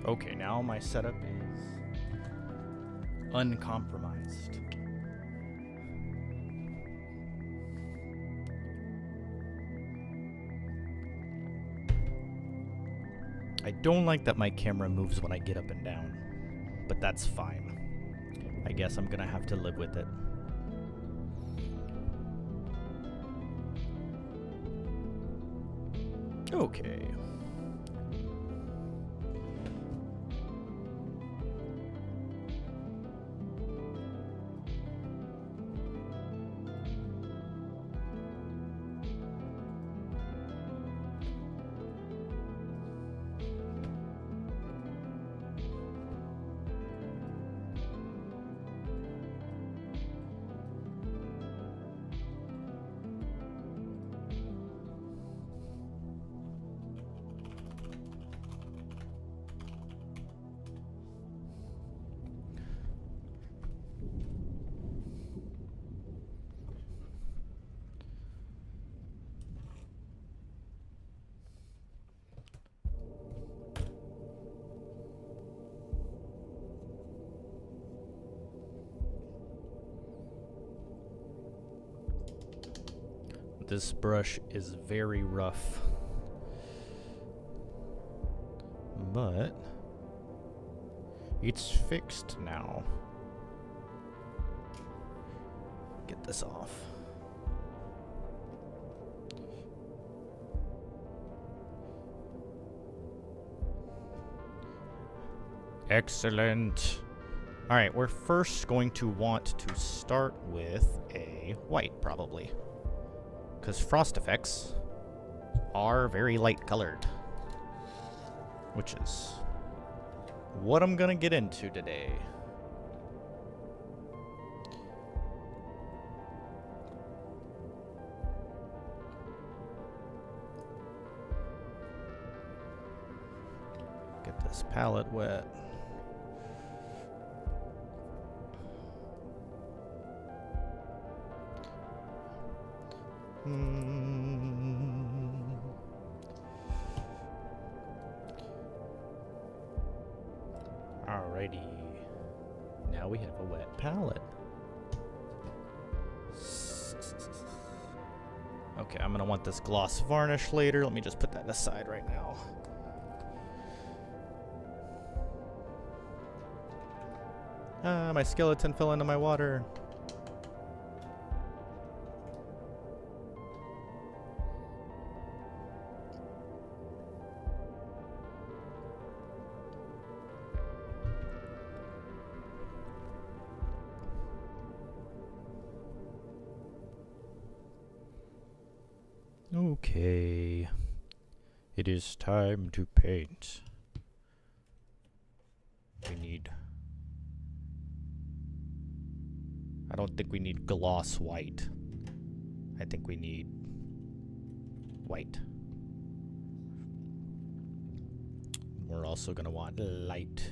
Okay, now my setup is uncompromised. I don't like that my camera moves when I get up and down, but that's fine. I guess I'm gonna have to live with it. Okay. This brush is very rough, but it's fixed now. Get this off. Excellent. All right, we're first going to want to start with a white, probably, because frost effects are very light colored, which is what I'm gonna get into today. Get this palette wet. Alrighty. Now we have a wet palette. Okay, I'm gonna want this gloss varnish later. Let me just put that aside right now. My skeleton fell into my water. Okay, it is time to paint. I don't think we need gloss white. I think we need white. We're also gonna want light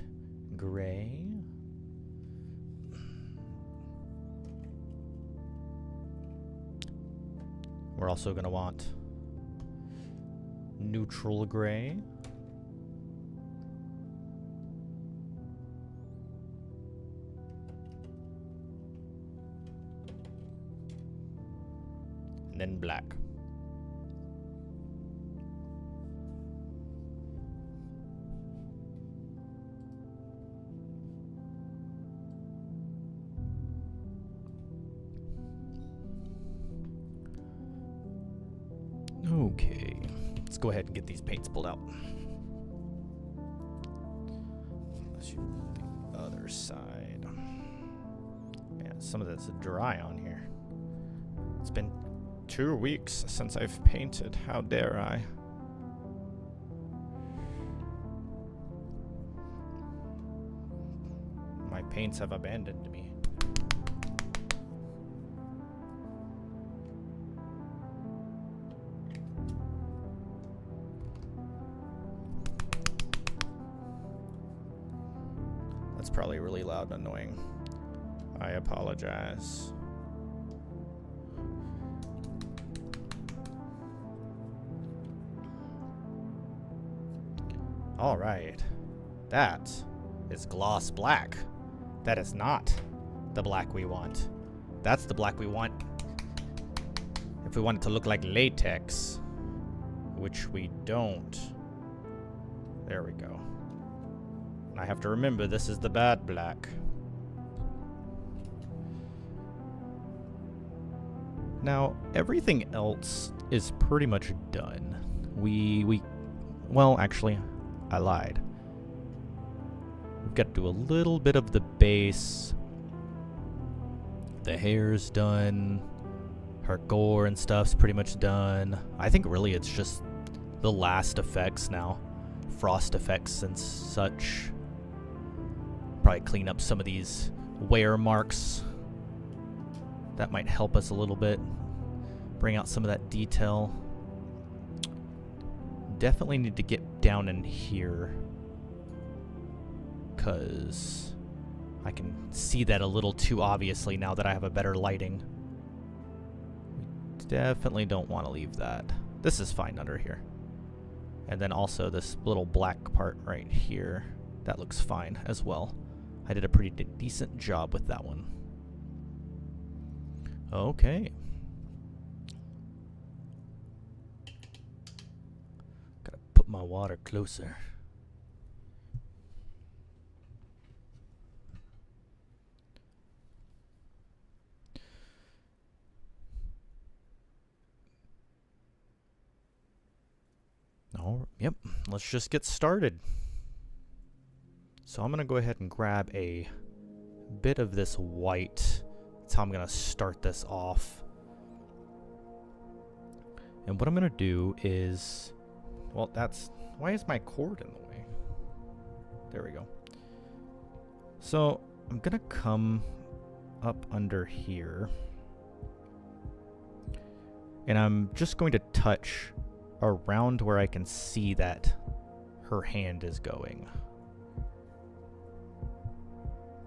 gray. We're also gonna want neutral gray. And then black. Okay, let's go ahead and get these paints pulled out. Let's shoot the other side. Man, some of this is dry on here. It's been 2 weeks since I've painted. How dare I? My paints have abandoned me. That's probably really loud and annoying. I apologize. All right, That is gloss black. That is not the black we want. That's the black we want if we want it to look like latex, which we don't. There we go. And I have to remember this is the bad black. Now, everything else is pretty much done. Well, actually, I lied. We've got to do a little bit of the base. The hair's done. Her gore and stuff's pretty much done. I think really it's just the last effects now. Frost effects and such. Probably clean up some of these wear marks. That might help us a little bit. Bring out some of that detail. Definitely need to get down in here, because I can see that a little too obviously now that I have a better lighting. We definitely don't want to leave that. This is fine under here. And then also this little black part right here. That looks fine as well. I did a pretty decent job with that one. Okay. Gotta put my water closer. Oh, yep. Let's just get started. So I'm gonna go ahead and grab a bit of this white. That's how I'm gonna start this off. And what I'm gonna do is, well, why is my cord in the way? There we go. So I'm gonna come up under here, and I'm just going to touch around where I can see that her hand is going.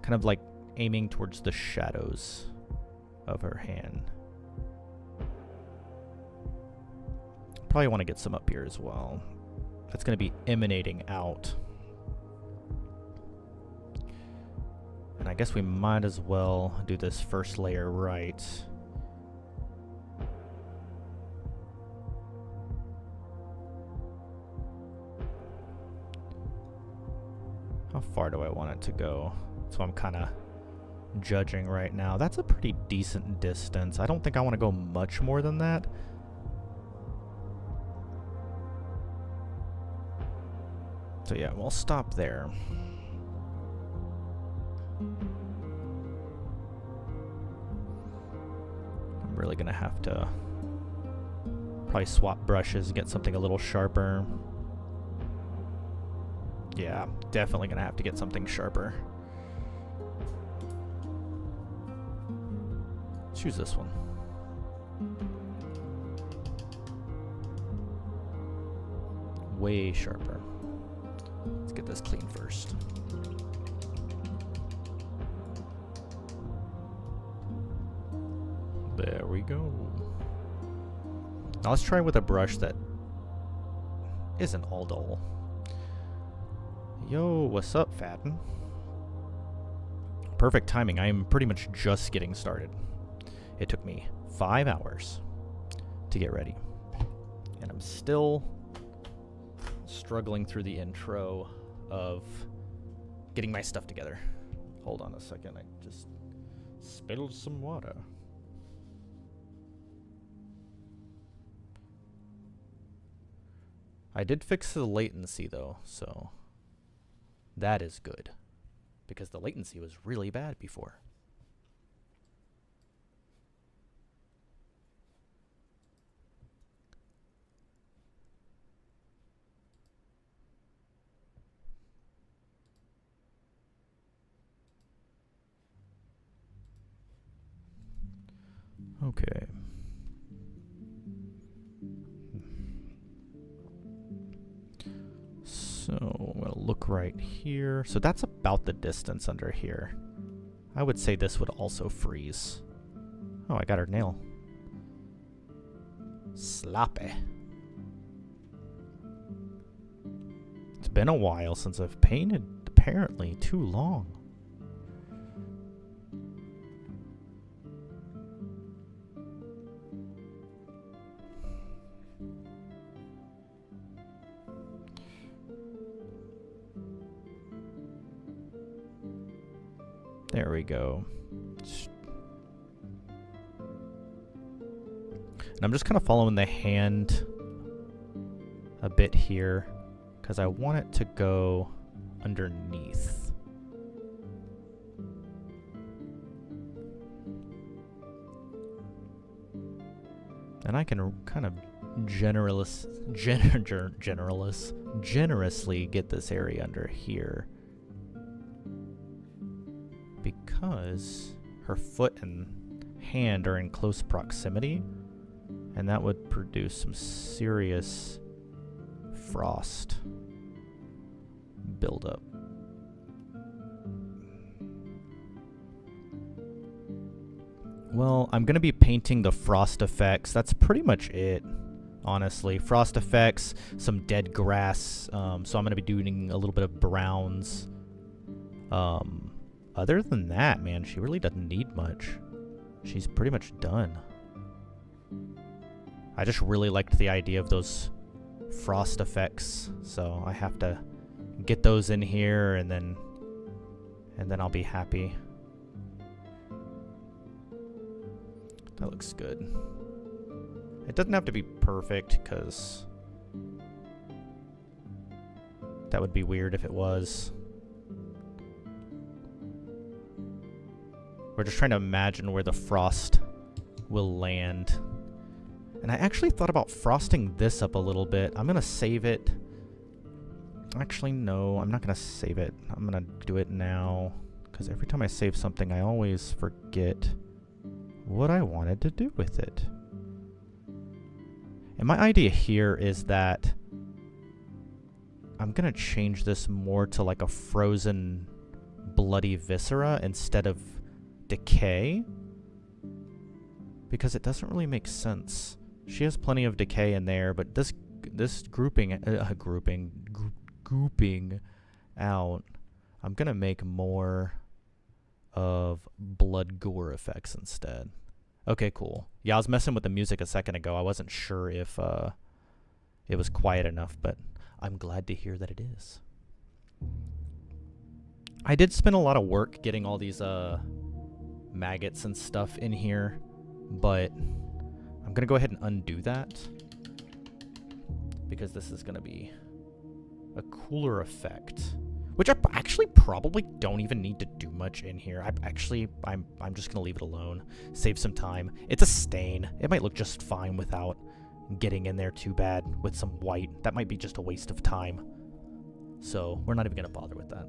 Kind of like aiming towards the shadows of her hand. Probably want to get some up here as well. That's going to be emanating out. And I guess we might as well do this first layer right. How far do I want it to go? So I'm kind of judging right now. That's a pretty decent distance. I don't think I want to go much more than that. So yeah, we'll stop there. I'm really gonna have to probably swap brushes and get something a little sharper. Yeah, definitely gonna have to get something sharper. Choose this one. Way sharper. Let's get this clean first. There we go. Now let's try with a brush that isn't all dull. Yo, what's up, Fatten? Perfect timing. I am pretty much just getting started. It took me 5 hours to get ready. And I'm still struggling through the intro of getting my stuff together. Hold on a second. I just spilled some water. I did fix the latency though, so that is good, because the latency was really bad before. Okay. So I'm gonna look right here. So that's about the distance under here. I would say this would also freeze. Oh, I got her nail. Sloppy. It's been a while since I've painted, apparently. Too long. There we go. And I'm just kind of following the hand a bit here because I want it to go underneath. And I can kind of generously get this area under here because her foot and hand are in close proximity, and that would produce some serious frost buildup. Well, I'm going to be painting the frost effects. That's pretty much it, honestly. Frost effects, some dead grass. So I'm going to be doing a little bit of browns. Other than that, man, she really doesn't need much. She's pretty much done. I just really liked the idea of those frost effects, so I have to get those in here, and then I'll be happy. That looks good. It doesn't have to be perfect, because that would be weird if it was. We're just trying to imagine where the frost will land. And I actually thought about frosting this up a little bit. I'm going to save it. Actually, no, I'm not going to save it. I'm going to do it now, because every time I save something, I always forget what I wanted to do with it. And my idea here is that I'm going to change this more to like a frozen bloody viscera instead of decay, because it doesn't really make sense. She has plenty of decay in there, but this grouping out, I'm gonna make more of blood gore effects instead. Okay, cool. Yeah, I was messing with the music a second ago. I wasn't sure if it was quiet enough, but I'm glad to hear that it is. I did spend a lot of work getting all these maggots and stuff in here, but I'm gonna go ahead and undo that because this is gonna be a cooler effect, which I actually probably don't even need to do much in here. I'm just gonna leave it alone, save some time. It's a stain. It might look just fine without getting in there too bad with some white. That might be just a waste of time, so we're not even gonna bother with that.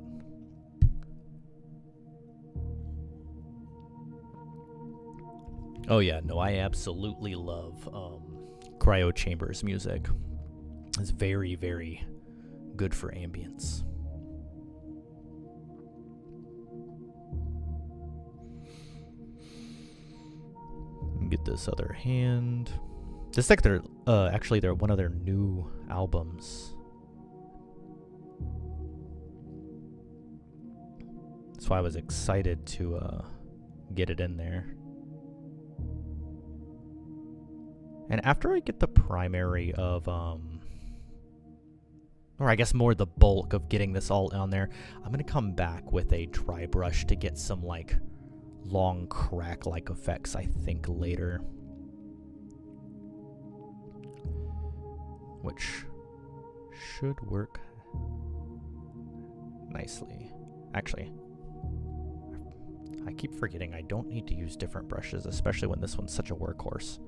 Oh yeah, no, I absolutely love Cryo Chamber's music. It's very, very good for ambience. Get this other hand. This is like they're one of their new albums. That's why I was excited to get it in there. And after I get the primary of, or I guess more the bulk of getting this all on there, I'm going to come back with a dry brush to get some, like, long crack-like effects, I think, later. Which should work nicely. Actually, I keep forgetting I don't need to use different brushes, especially when this one's such a workhorse.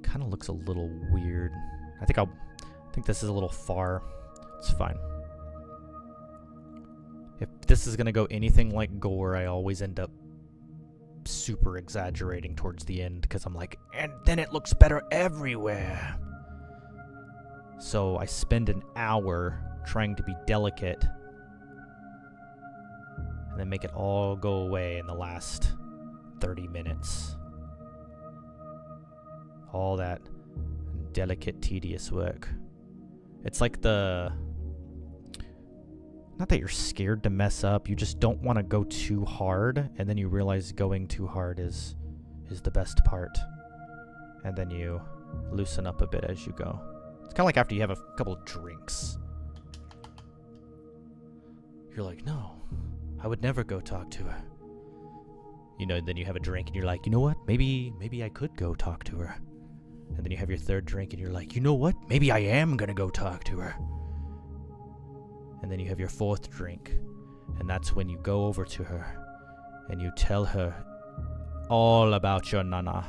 Kind of looks a little weird. I think this is a little far. It's fine. If this is gonna go anything like gore, I always end up super exaggerating towards the end because I'm like, and then it looks better everywhere. So I spend an hour trying to be delicate, and and then make it all go away in the last 30 minutes. All that delicate, tedious work. It's like the... Not that you're scared to mess up, you just don't want to go too hard, and then you realize going too hard is the best part. And then you loosen up a bit as you go. It's kind of like after you have a couple drinks. You're like, no, I would never go talk to her. You know, then you have a drink and you're like, you know what? Maybe I could go talk to her. And then you have your third drink and you're like, you know what? Maybe I am gonna go talk to her. And then you have your fourth drink, and that's when you go over to her and you tell her all about your Nana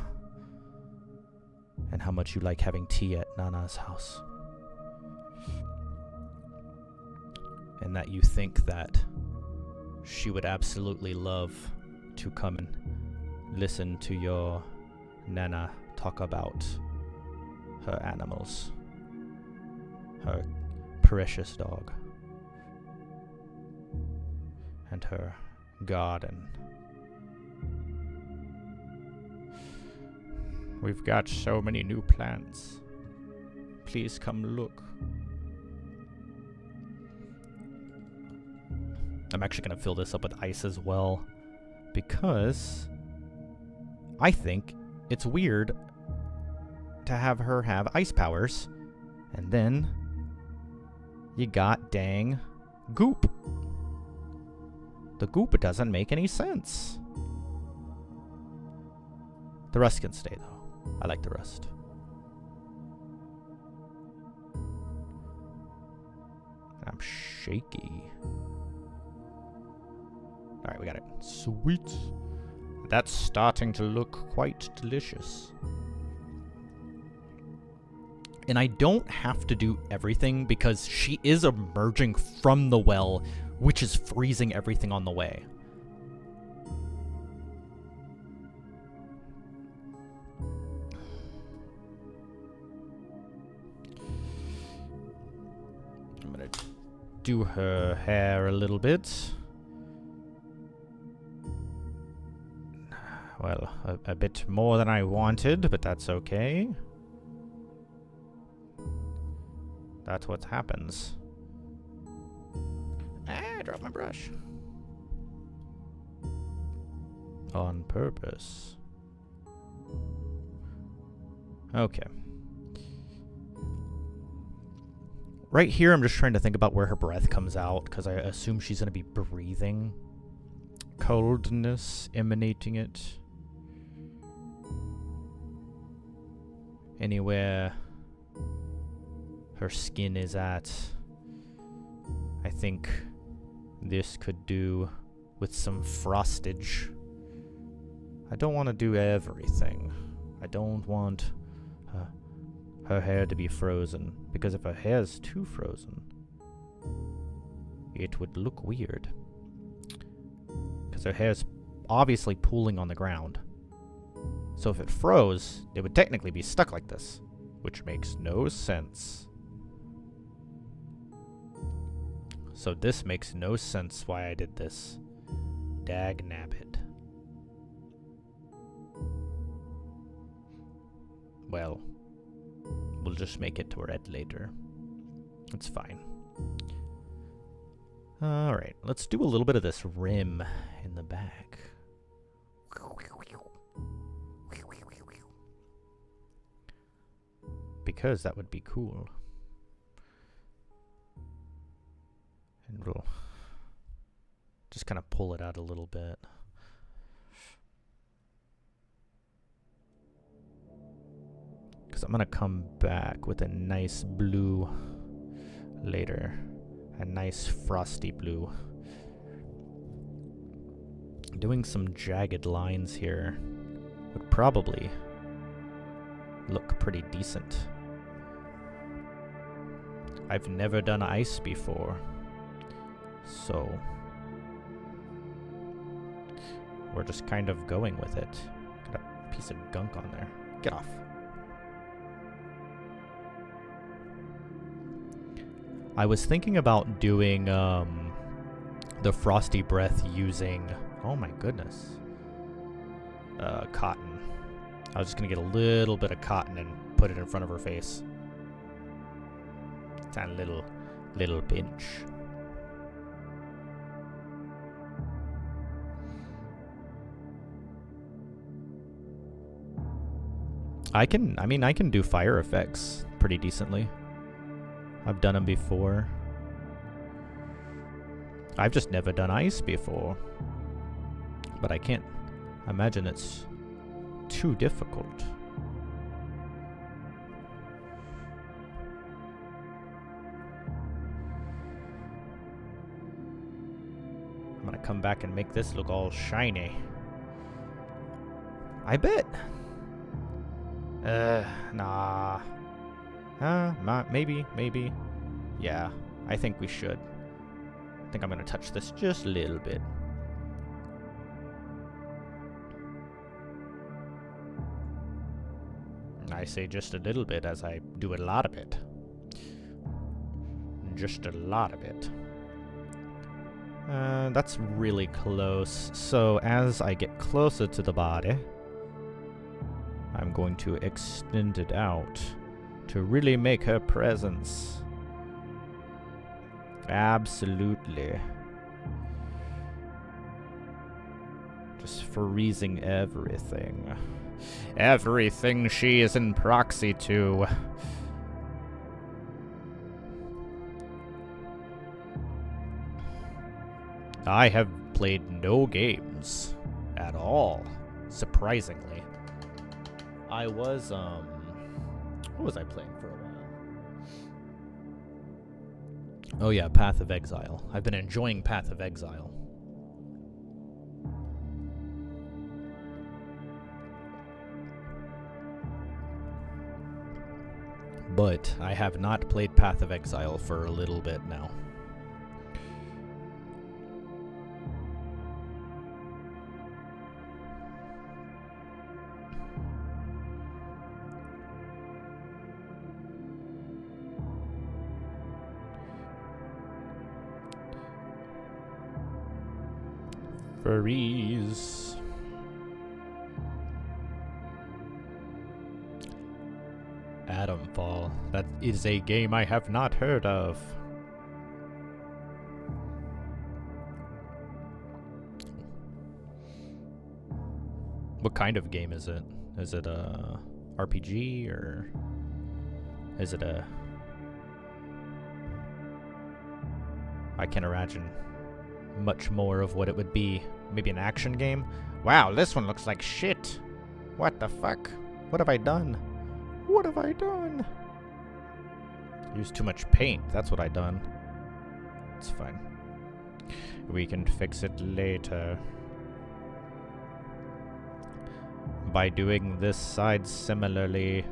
and how much you like having tea at Nana's house. And that you think that she would absolutely love to come and listen to your Nana talk about her animals, her precious dog, and her garden. We've got so many new plants. Please come look. I'm actually going to fill this up with ice as well, because I think it's weird to have her have ice powers, and then you got dang goop. The goop doesn't make any sense. The rust can stay, though. I like the rust. I'm shaky. Alright, we got it. Sweet. That's starting to look quite delicious. And I don't have to do everything because she is emerging from the well, which is freezing everything on the way. I'm gonna do her hair a little bit. Well, a bit more than I wanted, but that's okay. That's what happens. I dropped my brush. On purpose. Okay. Right here, I'm just trying to think about where her breath comes out, because I assume she's going to be breathing coldness emanating it. Anywhere her skin is at. I think this could do with some frostage. I don't want to do everything. I don't want her hair to be frozen, because if her hair's too frozen, it would look weird. Because her hair's obviously pooling on the ground. So if it froze, it would technically be stuck like this, which makes no sense. So this makes no sense why I did this. Dag nabbit. Well, we'll just make it to red later. It's fine. Alright, let's do a little bit of this rim in the back. Because that would be cool. And we'll just kind of pull it out a little bit. Because I'm going to come back with a nice blue later. A nice frosty blue. Doing some jagged lines here would probably look pretty decent. I've never done ice before, so we're just kind of going with it. Got a piece of gunk on there. Get off. I was thinking about doing the frosty breath using, oh my goodness, cotton. I was just gonna get a little bit of cotton and put it in front of her face. It's a little pinch. I can do fire effects pretty decently. I've done them before. I've just never done ice before. But I can't imagine it's too difficult. I'm gonna come back and make this look all shiny. I bet. Nah. Maybe. Yeah, I think we should. I think I'm gonna touch this just a little bit. I say just a little bit as I do a lot of it. Just a lot of it. That's really close. So as I get closer to the body, I'm going to extend it out to really make her presence. Absolutely. Just freezing everything. Everything she is in proxy to. I have played no games at all, surprisingly. I was, what was I playing for a while? Oh yeah, Path of Exile. I've been enjoying Path of Exile. But I have not played Path of Exile for a little bit now. Freeze. Atomfall. That is a game I have not heard of. What kind of game is it? Is it a RPG or is it a... I can't imagine much more of what it would be. Maybe an action game? Wow, this one looks like shit. What the fuck? What have I done? What have I done? Used too much paint. That's what I done. It's fine. We can fix it later. By doing this side similarly.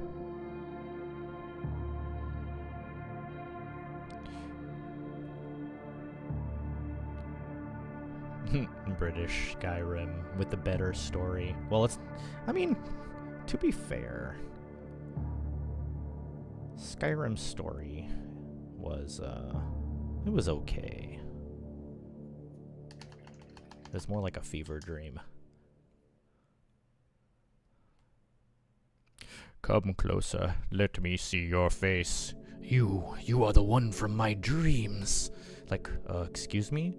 British Skyrim with the better story. Well, it's... I mean, to be fair, Skyrim's story was, it was okay. It was more like a fever dream. Come closer. Let me see your face. You are the one from my dreams. Like, excuse me?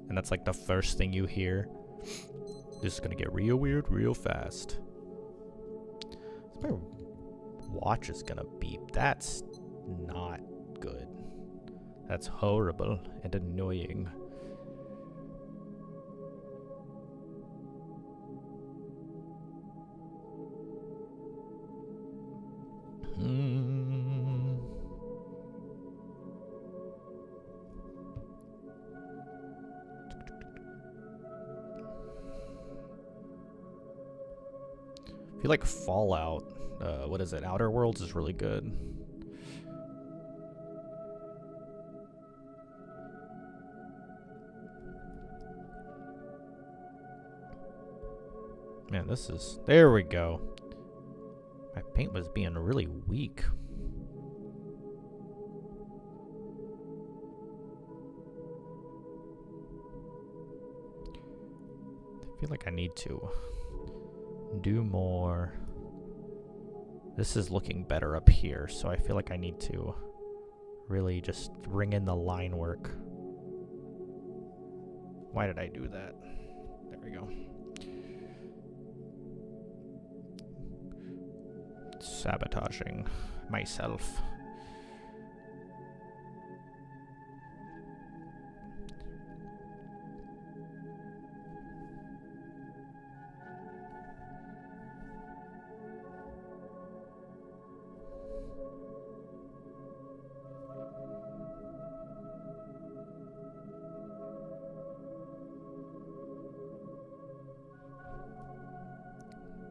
And that's like the first thing you hear. This is gonna get real weird real fast. My watch is gonna beep. That's not good. That's horrible and annoying. I feel like Fallout, what is it, Outer Worlds is really good. Man, this is... There we go. My paint was being really weak. I feel like I need to do more. This is looking better up here, so I feel like I need to really just bring in the line work. Why did I do that? There we go. Sabotaging myself.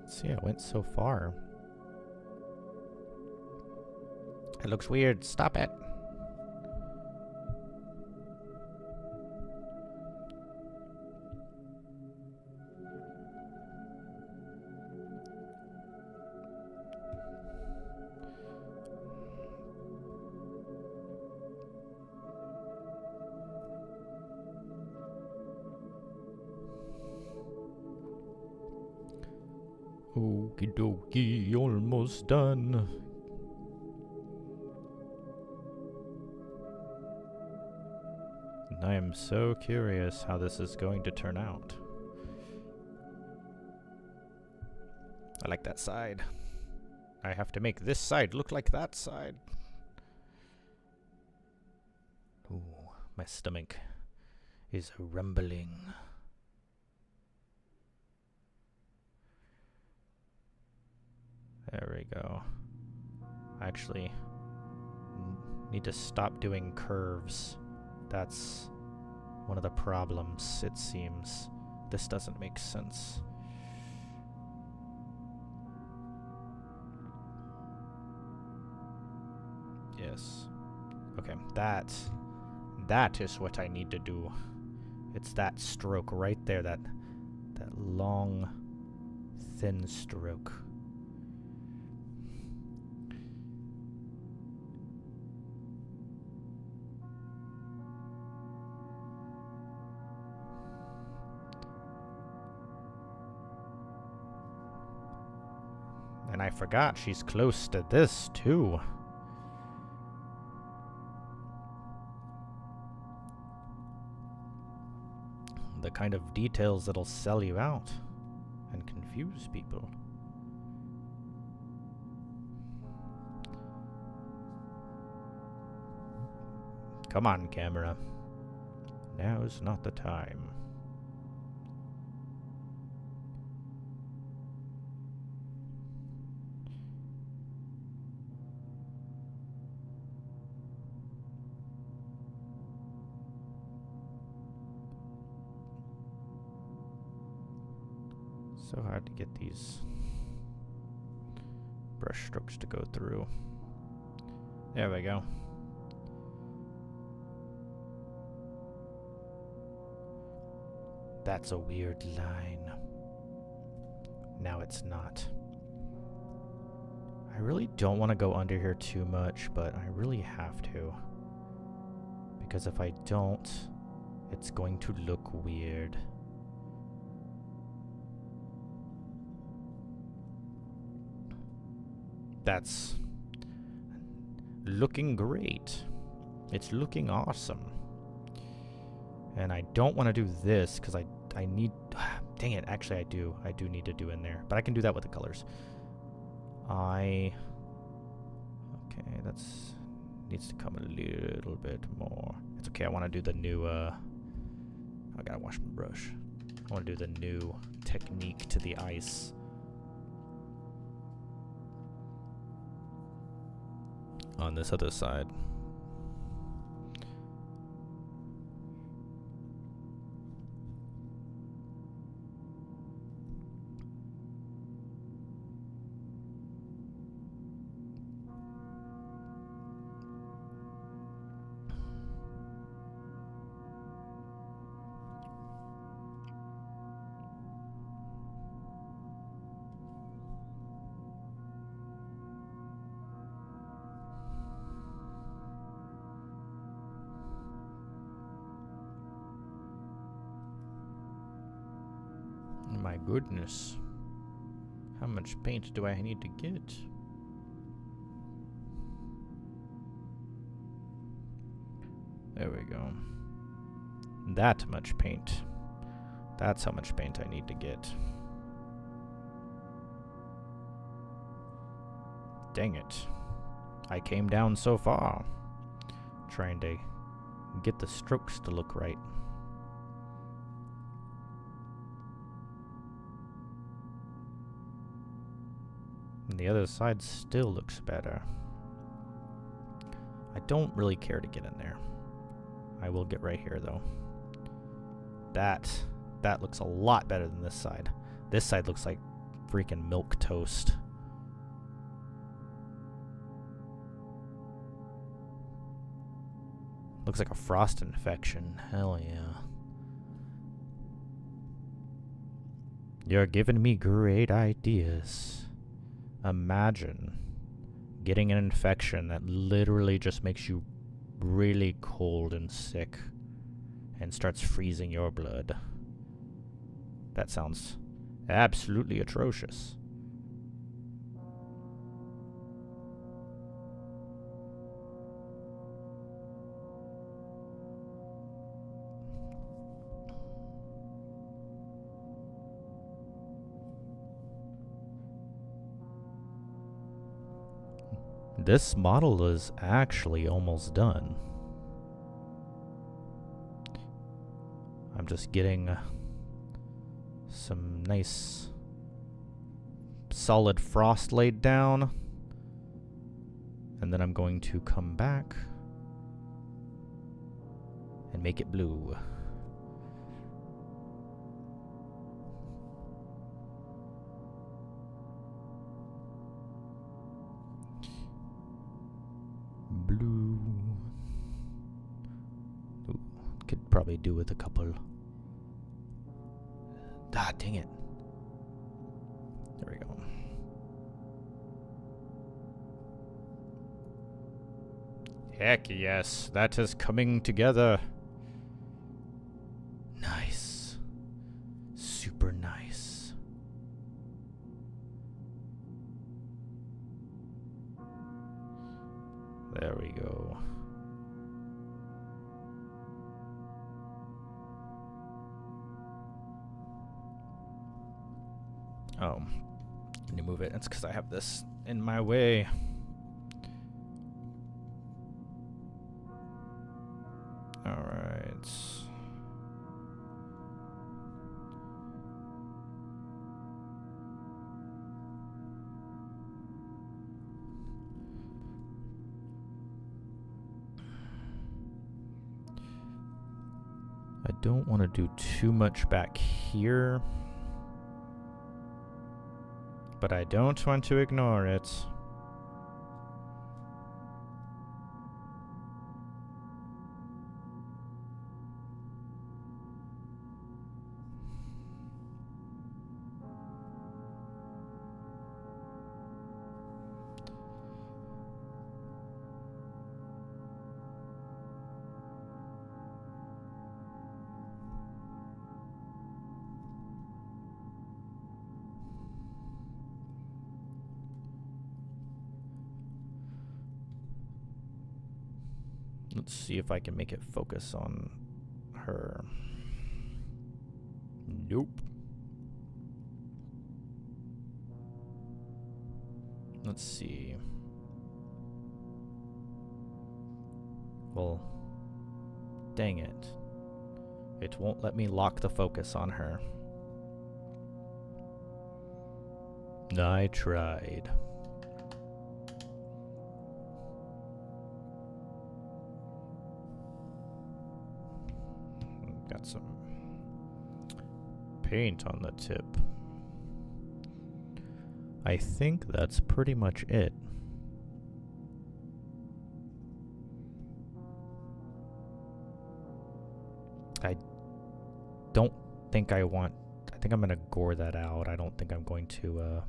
See, I went so far. It looks weird. Stop it. Okie dokie, almost done. I am so curious how this is going to turn out. I like that side. I have to make this side look like that side. Ooh, my stomach is rumbling. There we go. I actually need to stop doing curves. That's one of the problems, it seems. This doesn't make sense. Yes. Okay, that is what I need to do. It's that stroke right there, that long, thin stroke. And I forgot she's close to this too. The kind of details that'll sell you out and confuse people. Come on, camera. Now's not the time. So hard to get these brush strokes to go through. There we go. That's a weird line. Now it's not. I really don't want to go under here too much, but I really have to. Because if I don't, it's going to look weird. That's looking great. It's looking awesome. And I don't want to do this because I need... Dang it, actually I do need to do in there. But I can do that with the colors. Okay, that's... needs to come a little bit more. It's okay, I want to do the new... I gotta wash my brush. I want to do the new technique to the ice. On this other side. My goodness. How much paint do I need to get? There we go. That much paint. That's how much paint I need to get. Dang it. I came down so far. Trying to get the strokes to look right. And the other side still looks better. I don't really care to get in there. I will get right here though. That looks a lot better than this side. This side looks like freaking milk toast. Looks like a frost infection. Hell yeah. You're giving me great ideas. Imagine getting an infection that literally just makes you really cold and sick and starts freezing your blood. That sounds absolutely atrocious. This model is actually almost done. I'm just getting some nice solid frost laid down, and then I'm going to come back and make it blue. Blue. Ooh, could probably do with a couple. Ah, dang it. There we go. Heck yes, that is coming together. Nice. Super nice. There we go. Oh, let me move it. It's because I have this in my way. Alright. I don't want to do too much back here, but I don't want to ignore it. Let's see if I can make it focus on her. Nope. Let's see. Well, dang it. It won't let me lock the focus on her. I tried. Got some paint on the tip. I think that's pretty much it. I don't think I want... I think I'm going to gore that out. I don't think I'm going to...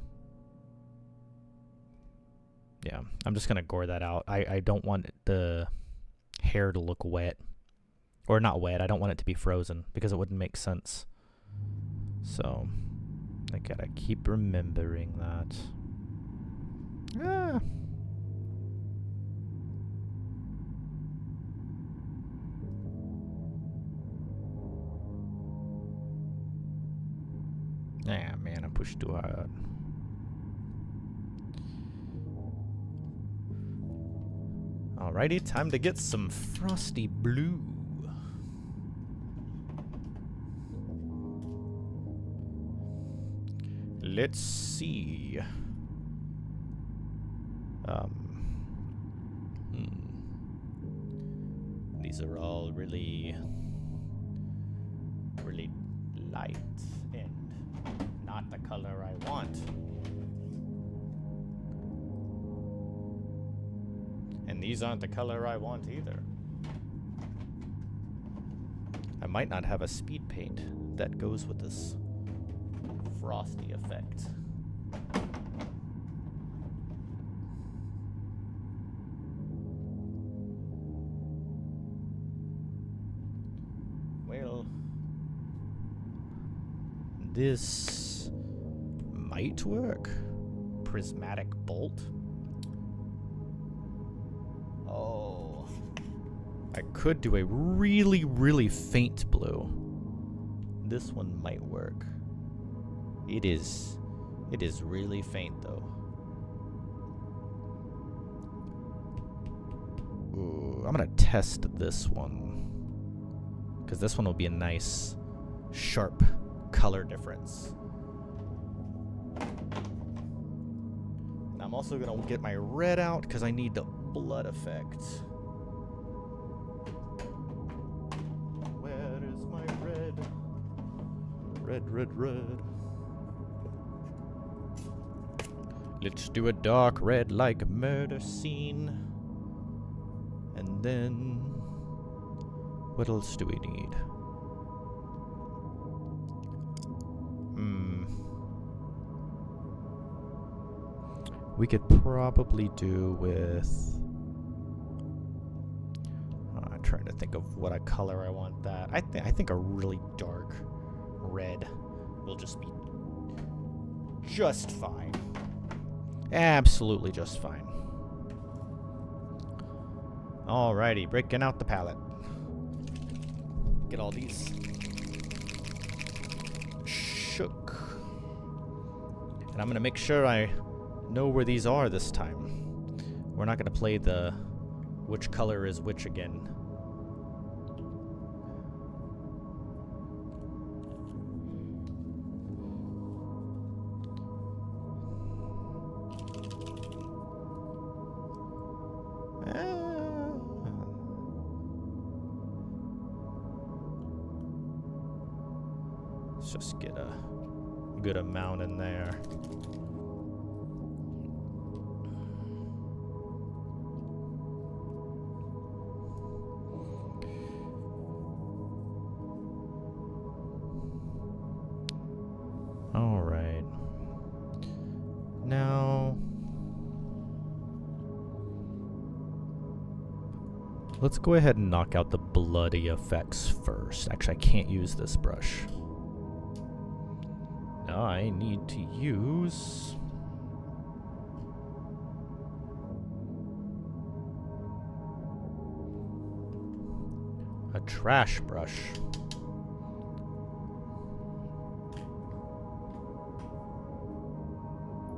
Yeah, I'm just going to gore that out. I don't want the hair to look wet. Or not wet, I don't want it to be frozen, because it wouldn't make sense. So, I gotta keep remembering that. Ah. Ah, man, I pushed too hard. Alrighty, time to get some frosty blue. Let's see. These are all really light and not the color I want. And these aren't the color I want either. I might not have a speed paint that goes with this frosty effect. Well, this might work. Prismatic bolt. Oh. I could do a really faint blue. This one might work. It is really faint though. Ooh, I'm gonna test this one, because this one will be a nice sharp color difference. And I'm also gonna get my red out because I need the blood effect. Where is my red? Red. Let's do a dark red like a murder scene. And then what else do we need? We could probably do with I'm trying to think of what a color I want that. I think a really dark red will just be just fine. Absolutely just fine. Alrighty, breaking out the palette. Get all these shook. And I'm gonna make sure I know where these are this time. We're not gonna play the which color is which again. Let's just get a good amount in there. All right. Now, let's go ahead and knock out the bloody effects first. Actually, I can't use this brush. I need to use a trash brush.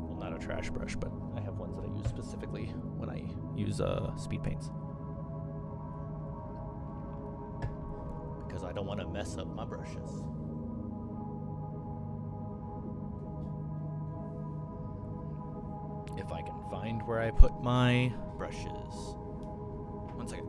Well, not a trash brush, but I have ones that I use specifically when I use speed paints. Because I don't want to mess up my brushes. If I can find where I put my brushes. One second.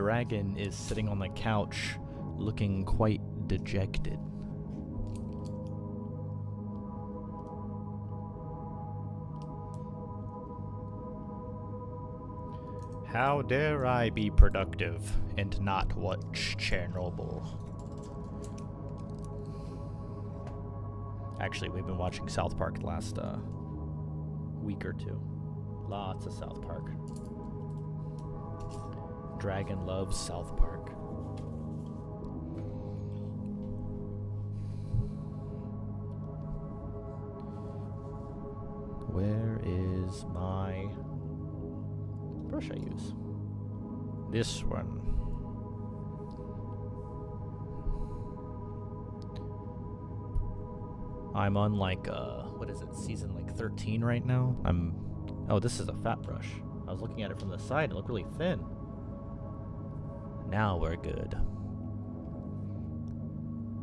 dragon is sitting on the couch looking quite dejected. How dare I be productive and not watch Chernobyl? Actually, we've been watching South Park the last week or two. Lots of South Park. Dragon loves South Park. Where is my brush I use? This one. I'm on like what is it, season like 13 right now? Oh, this is a fat brush. I was looking at it from the side, it looked really thin. Now we're good.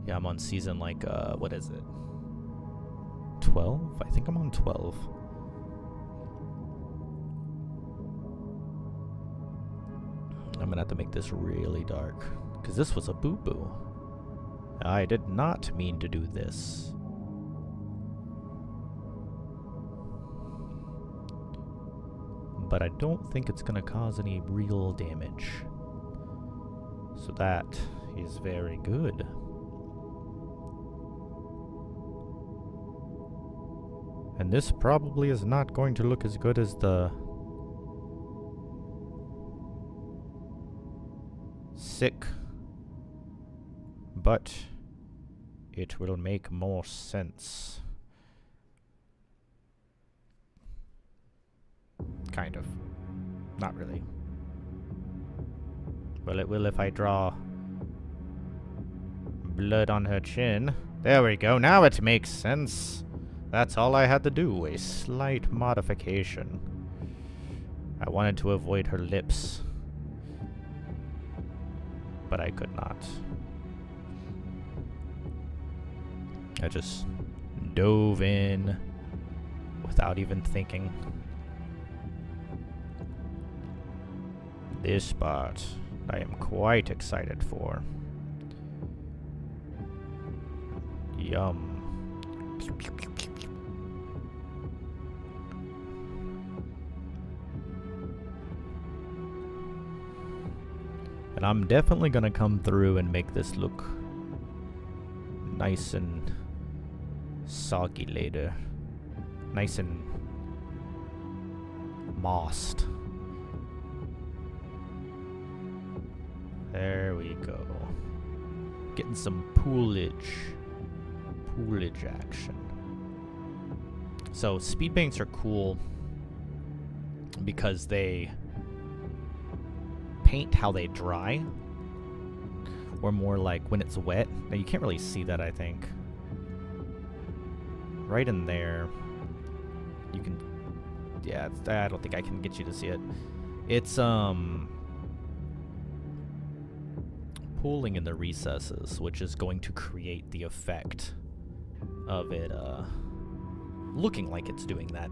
Yeah, I'm on season like what is it? 12? I think I'm on 12. I'm gonna have to make this really dark, because this was a boo-boo. I did not mean to do this. But I don't think it's gonna cause any real damage. So that is very good. And this probably is not going to look as good as the sick, but it will make more sense. Kind of. Not really. Well, it will if I draw blood on her chin. There we go. Now it makes sense. That's all I had to do. A slight modification. I wanted to avoid her lips, but I could not. I just dove in without even thinking. This part I am quite excited for. Yum. And I'm definitely gonna come through and make this look nice and soggy later. Nice and mossed. There we go. Getting some poolage action. So speed paints are cool because they paint how they dry, or more like when it's wet. Now you can't really see that, I think. Right in there, you can. Yeah, I don't think I can get you to see it. It's pooling in the recesses, which is going to create the effect of it looking like it's doing that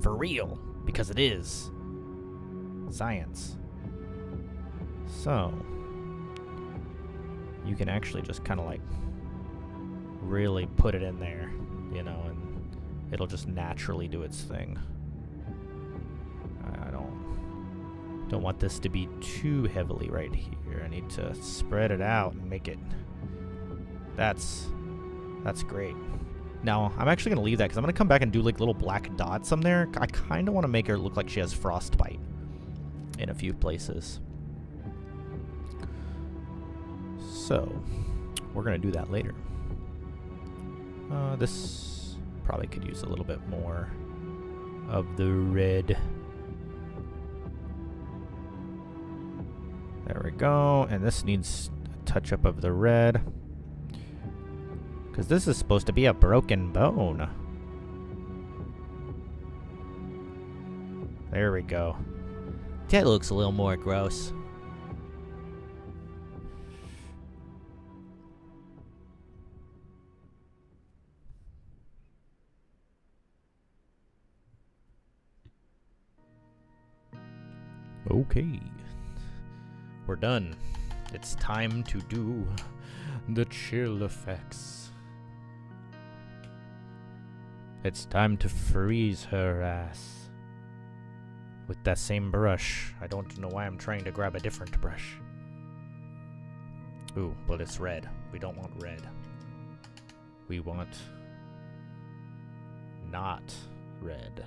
for real, because it is science. So you can actually just kind of like really put it in there, you know, and it'll just naturally do its thing. I don't want this to be too heavily right here. I need to spread it out and make it. That's great. Now, I'm actually going to leave that because I'm going to come back and do like little black dots on there. I kind of want to make her look like she has frostbite in a few places. So, we're going to do that later. This probably could use a little bit more of the red. There we go. And this needs a touch up of the red, because this is supposed to be a broken bone. There we go. That looks a little more gross. Okay. We're done. It's time to do the chill effects. It's time to freeze her ass. With that same brush. I don't know why I'm trying to grab a different brush. Ooh, but it's red. We don't want red. We want... not red.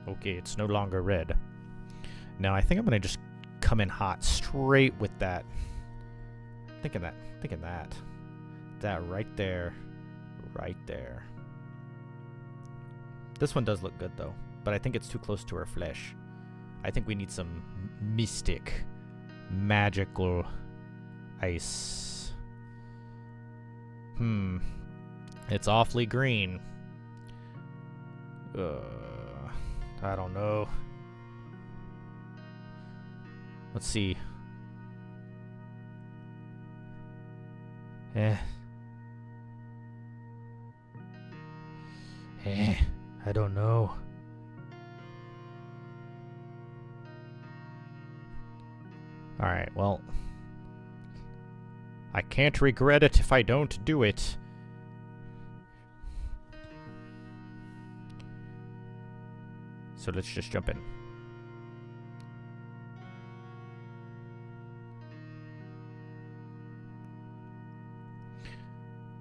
Okay, it's no longer red. Now I think I'm gonna just come in hot straight with that. Thinking that. That right there. Right there. This one does look good though, but I think it's too close to her flesh. I think we need some mystic, magical ice. It's awfully green. I don't know. Let's see. I don't know. Alright, well. I can't regret it if I don't do it. So let's just jump in.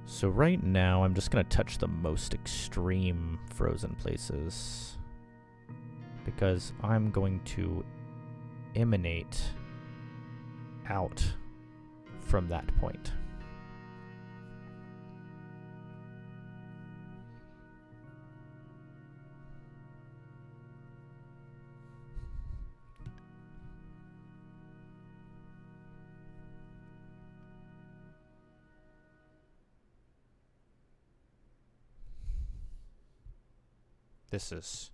So right now, I'm just going to touch the most extreme frozen places. Because I'm going to emanate out from that point. This is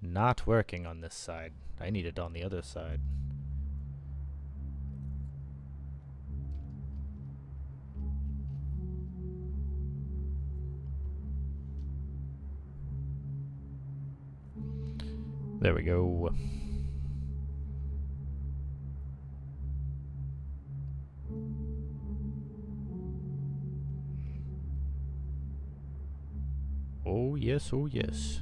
not working on this side. I need it on the other side. There we go. Oh yes, oh yes.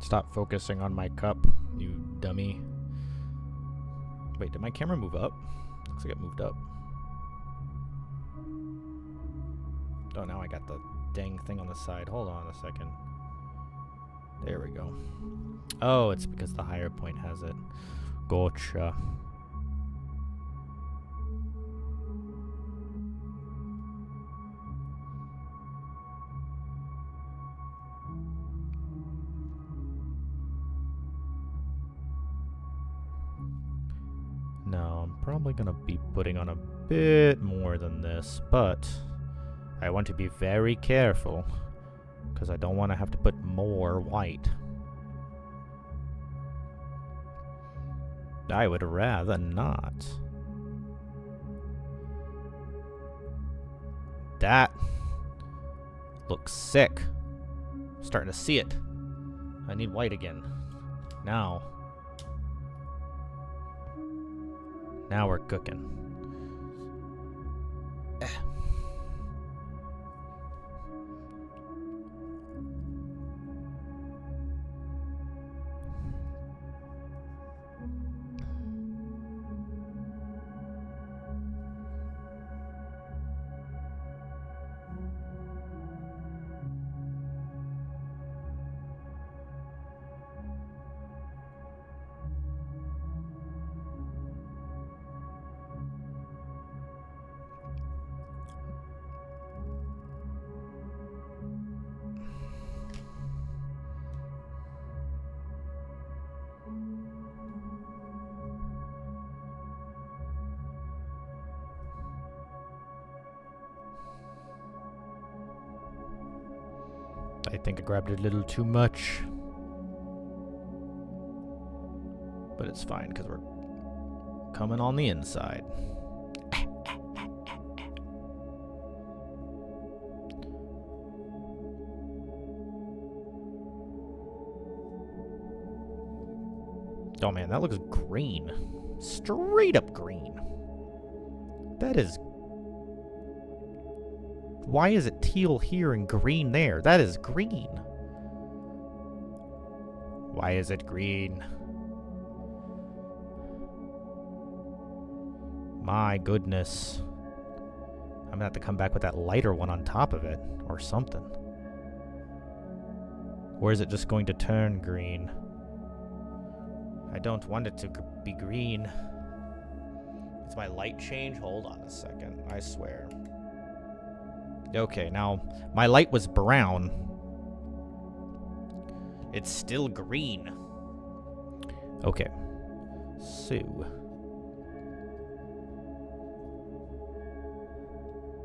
Stop focusing on my cup, you dummy. Wait, did my camera move up? Looks like it moved up. Oh, now I got the dang thing on the side. Hold on a second. There we go. Oh, it's because the higher point has it. Gotcha. Now, I'm probably going to be putting on a bit more than this, but I want to be very careful because I don't want to have to put more white. I would rather not. That looks sick. I'm starting to see it. I need white again. Now we're cooking. I think I grabbed it a little too much. But it's fine, because we're coming on the inside. Oh man, that looks green. Straight up green. That is... Why is it teal here and green there? That is green. Why is it green? My goodness. I'm gonna have to come back with that lighter one on top of it, or something. Or is it just going to turn green? I don't want it to be green. It's my light change? Hold on a second, I swear. Okay, now, my light was brown. It's still green. Okay. So...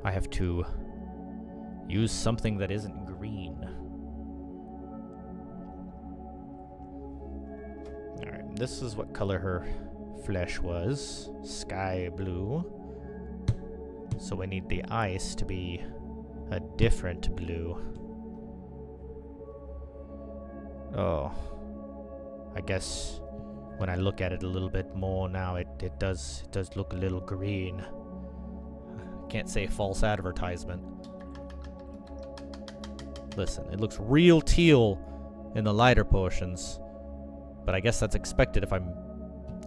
I have to use something that isn't green. Alright, this is what color her flesh was. Sky blue. So we need the ice to be a different blue. Oh. I guess when I look at it a little bit more now, it does look a little green. Can't say false advertisement. Listen, it looks real teal in the lighter portions, but I guess that's expected if I'm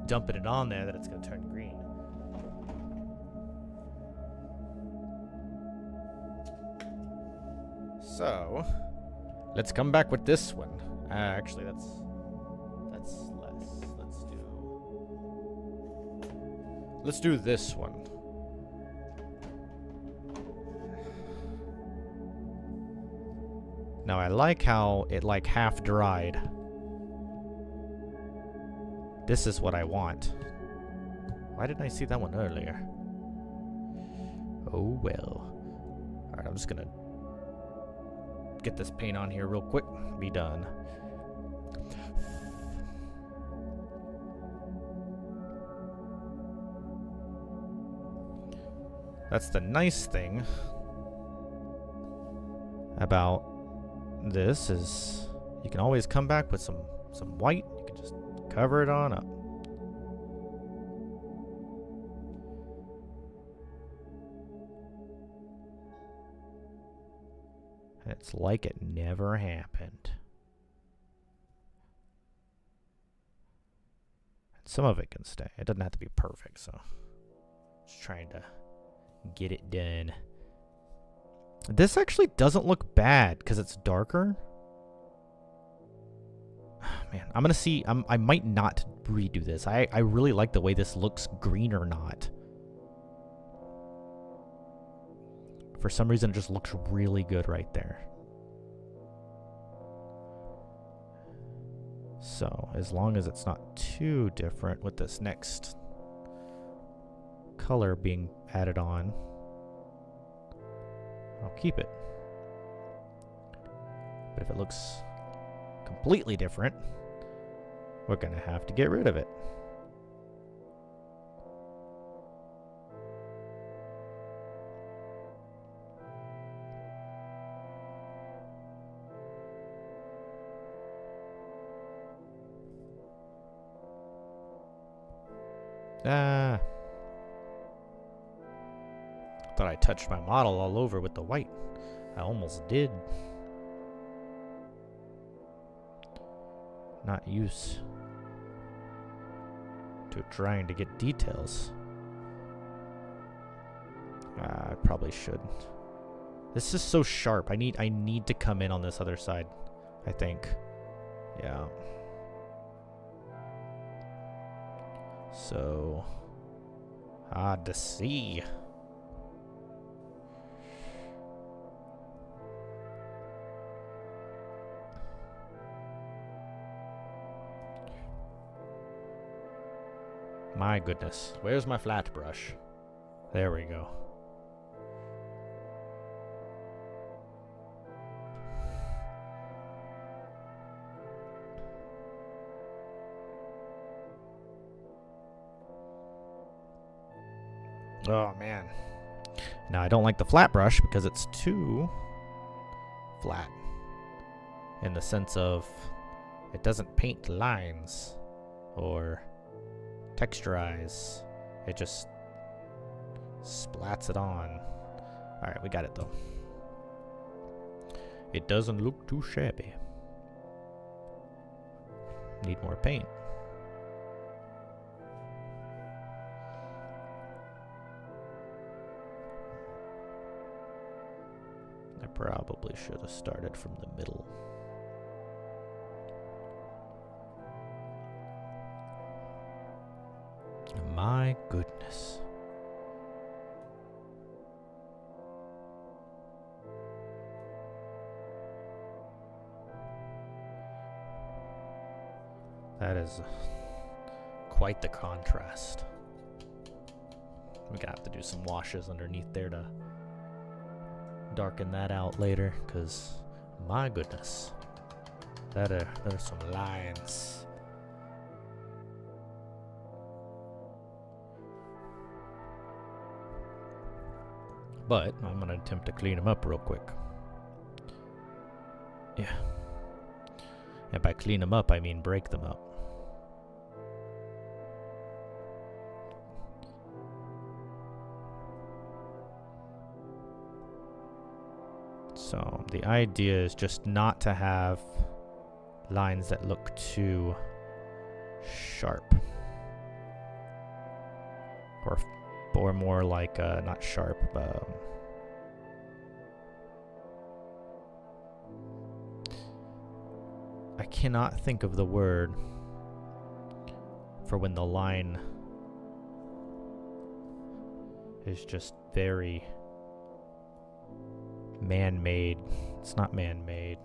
dumping it on there that it's going to turn green. So, let's come back with this one. Actually, that's less. Let's do this one. Now I like how it like half dried. This is what I want. Why didn't I see that one earlier? Oh well. Alright, I'm just gonna get this paint on here real quick. Be done. That's the nice thing about this is you can always come back with some white. You can just cover it on up. And it's like it never happened. And some of it can stay. It doesn't have to be perfect, so just trying to get it done. This actually doesn't look bad because it's darker. Man, I'm gonna see. I might not redo this. I really like the way this looks, green or not. For some reason, it just looks really good right there. So, as long as it's not too different with this next color being added on, I'll keep it. But if it looks completely different, we're gonna have to get rid of it. Thought I touched my model all over with the white. I almost did. Not used to trying to get details. I probably should. This is so sharp. I need to come in on this other side, I think. Yeah. So hard to see. My goodness. Where's my flat brush? There we go. Oh, man. Now, I don't like the flat brush because it's too flat. In the sense of it doesn't paint lines or texturize. It just splats it on. Alright, we got it though. It doesn't look too shabby. Need more paint. I probably should have started from the middle. My goodness. That is quite the contrast. We're gonna have to do some washes underneath there to darken that out later, because my goodness, that are some lines. But I'm gonna attempt to clean them up real quick. Yeah. And by clean them up, I mean break them up. So the idea is just not to have lines that look too sharp. Or more like, not sharp, I cannot think of the word for when the line is just very man-made. It's not man-made.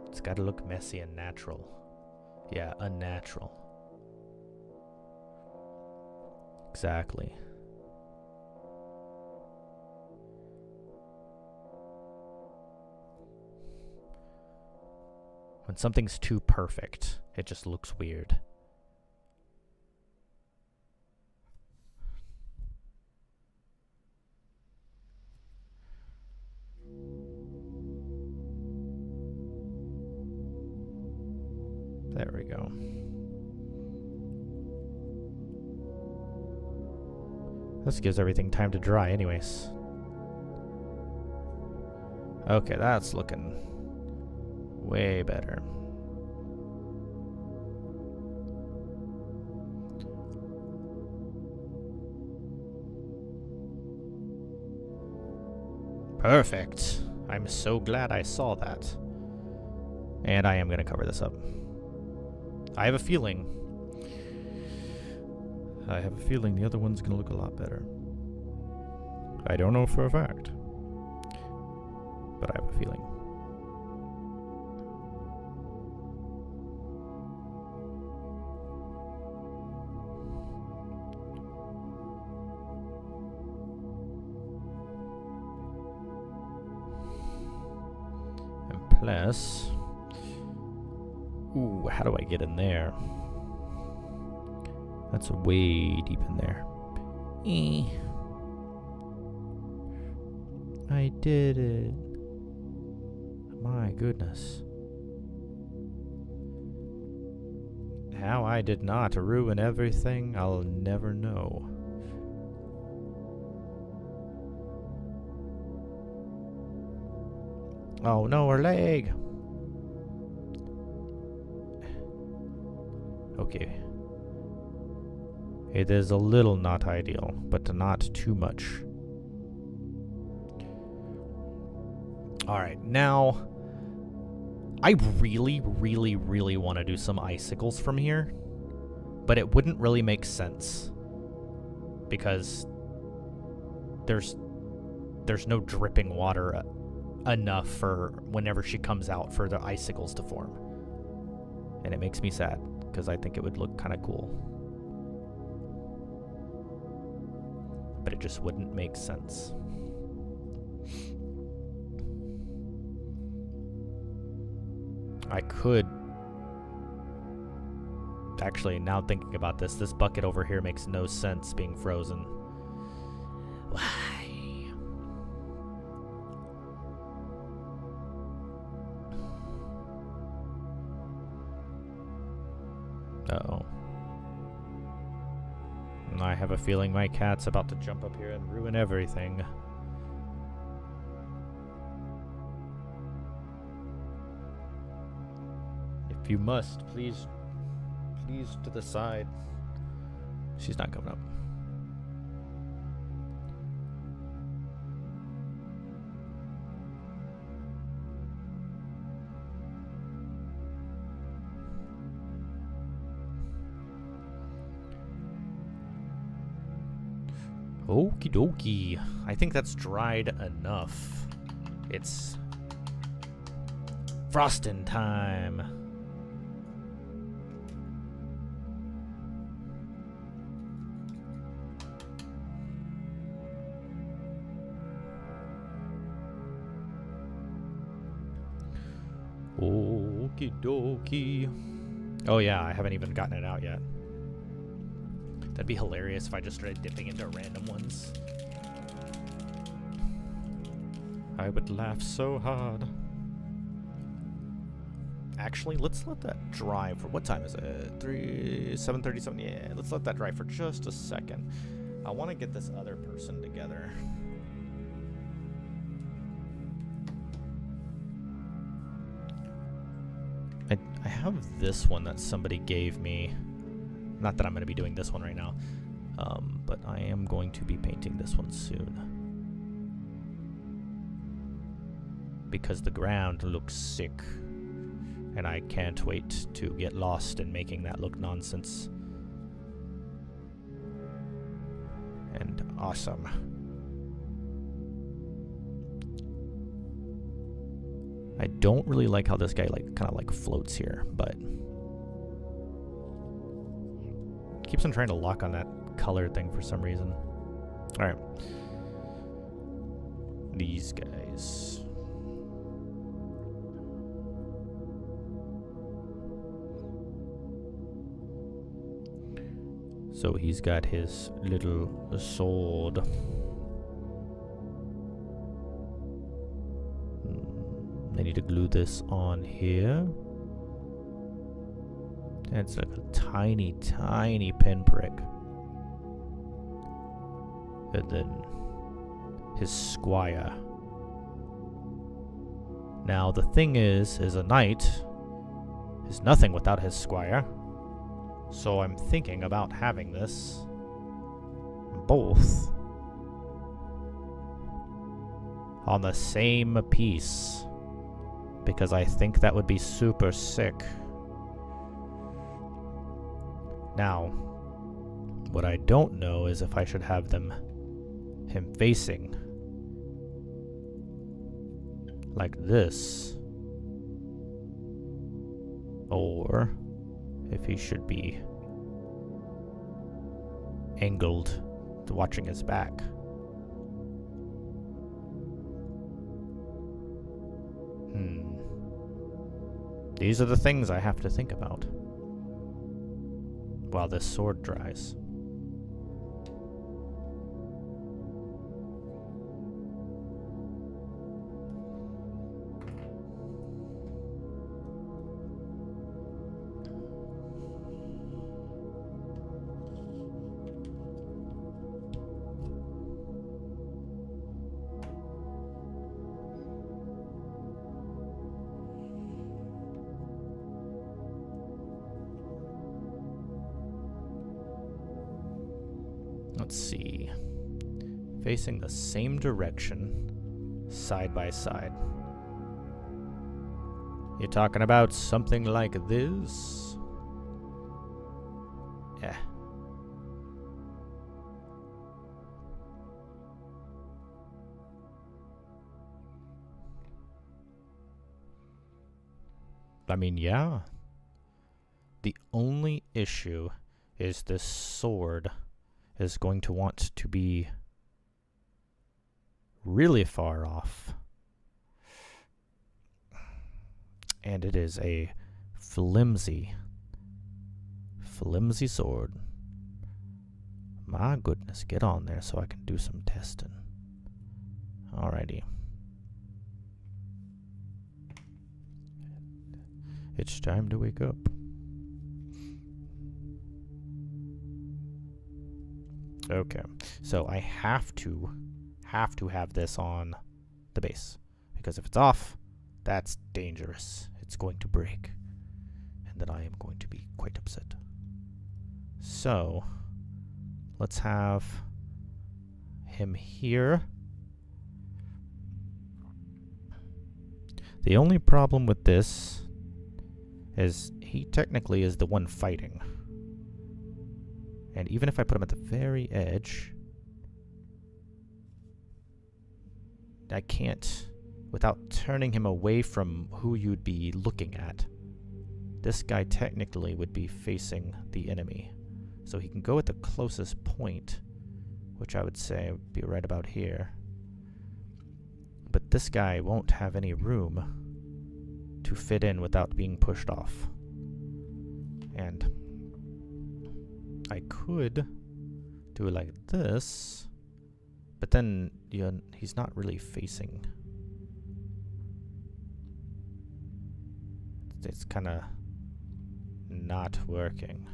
It's got to look messy and natural. Yeah, unnatural. Exactly. When something's too perfect, it just looks weird. There we go. This gives everything time to dry anyways. Okay, that's looking way better. Perfect. I'm so glad I saw that. And I am going to cover this up. I have a feeling the other one's going to look a lot better. I don't know for a fact, but I have a feeling. And plus, ooh, how do I get in there? That's way deep in there. I did it. My goodness. How I did not ruin everything, I'll never know. Oh no, her leg! Okay. It is a little not ideal, but not too much. Alright, now I really, really, really want to do some icicles from here, but it wouldn't really make sense because there's no dripping water enough for whenever she comes out for the icicles to form. And it makes me sad because I think it would look kind of cool. But it just wouldn't make sense. I could Actually, now thinking about this, this bucket over here makes no sense being frozen. Why? Uh-oh. I have a feeling my cat's about to jump up here and ruin everything. If you must, please to the side. She's not coming up. Okie dokie. I think that's dried enough. It's frosting time. Okie dokie. Oh yeah, I haven't even gotten it out yet. That'd be hilarious if I just started dipping into random ones. I would laugh so hard. Actually, let's let that dry for, what time is it? 7:37. Yeah, let's let that dry for just a second. I want to get this other person together. I have this one that somebody gave me. Not that I'm going to be doing this one right now, but I am going to be painting this one soon. Because the ground looks sick, and I can't wait to get lost in making that look nonsense. And awesome. I don't really like how this guy kind of floats here, but keeps on trying to lock on that color thing for some reason. All right, these guys. So he's got his little sword. I need to glue this on here. It's like a tiny, tiny pinprick. And then his squire. Now the thing is a knight is nothing without his squire. So I'm thinking about having this both on the same piece, because I think that would be super sick. Now, what I don't know is if I should have him facing like this, or if he should be angled to watching his back. These are the things I have to think about while this sword dries. Let's see. Facing the same direction, side by side. You're talking about something like this? Yeah. I mean, yeah. The only issue is this sword is going to want to be really far off. And it is a flimsy flimsy sword. My goodness, get on there so I can do some testing. Alrighty. It's time to wake up. Okay, so I have to have this on the base, because if it's off, that's dangerous. It's going to break, and then I am going to be quite upset. So let's have him here. The only problem with this is he technically is the one fighting. And even if I put him at the very edge, I can't, without turning him away from who you'd be looking at. This guy technically would be facing the enemy. So he can go at the closest point, which I would say would be right about here. But this guy won't have any room to fit in without being pushed off. And I could do it like this, but then he's not really facing. It's kind of not working.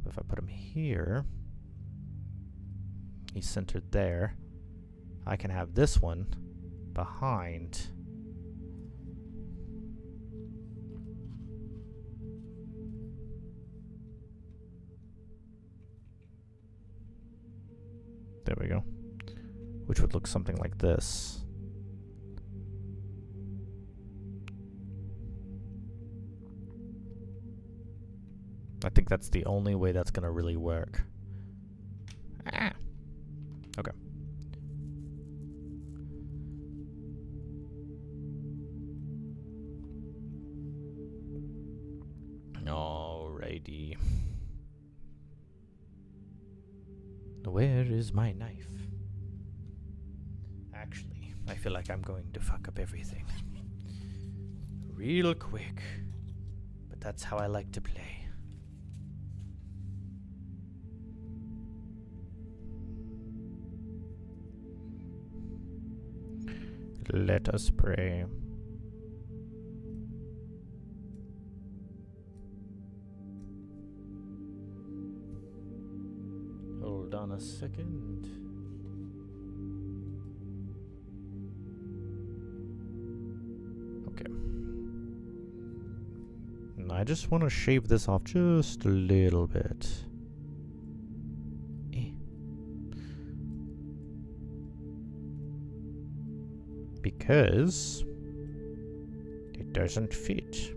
If I put him here, he's centered there. I can have this one behind. There we go. Which would look something like this. I think that's the only way that's gonna really work. Ah. Okay. Alrighty. Where is my knife? Actually, I feel like I'm going to fuck up everything. Real quick. But that's how I like to play. Let us pray. Hold on a second. Okay. And I just want to shave this off just a little bit. Because it doesn't fit.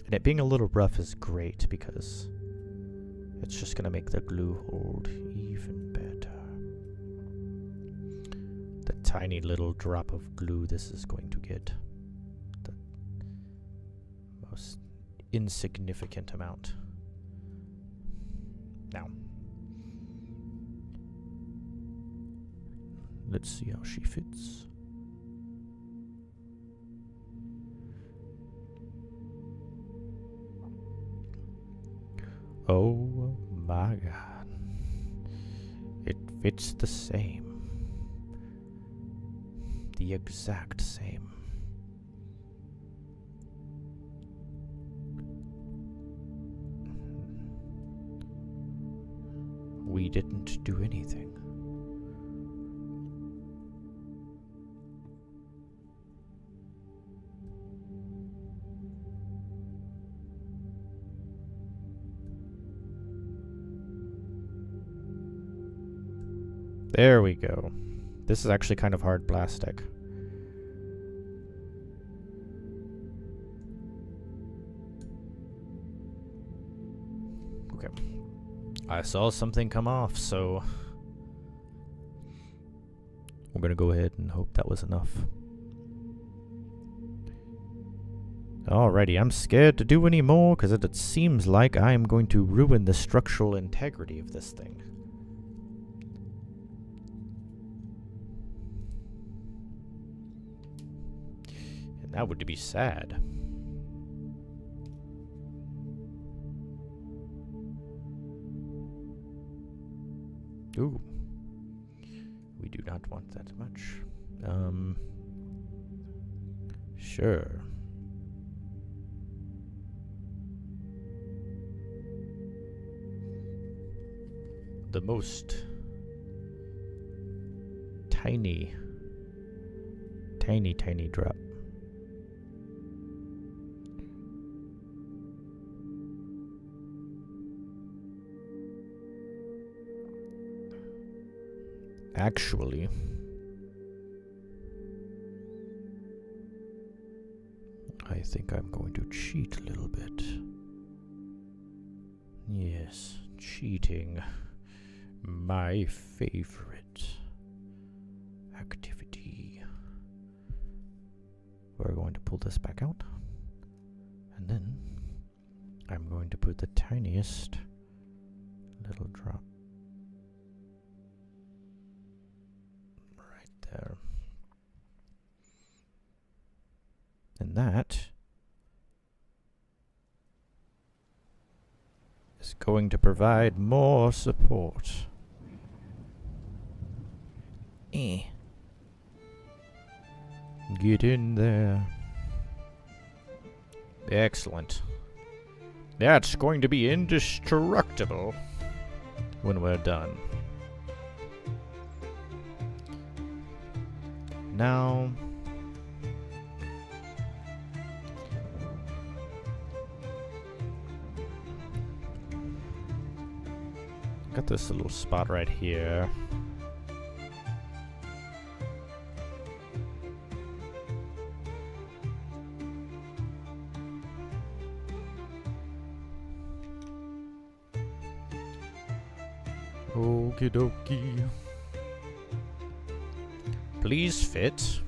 And it being a little rough is great because it's just going to make the glue hold even better. The tiny little drop of glue this is going to get. The most insignificant amount. Now, let's see how she fits. Oh my god. It fits the same. The exact same. We didn't do anything. There we go. This is actually kind of hard plastic. Okay. I saw something come off, so we're gonna go ahead and hope that was enough. Alrighty, I'm scared to do any more because it seems like I am going to ruin the structural integrity of this thing. That would be sad. Ooh. We do not want that much. Sure. The most tiny drop. Actually, I think I'm going to cheat a little bit. Yes, cheating. My favorite activity. We're going to pull this back out. And then I'm going to put the tiniest little drop right there. And that is going to provide more support. Get in there. Excellent. That's going to be indestructible when we're done. Now, got this little spot right here. Okie dokie. Please fit.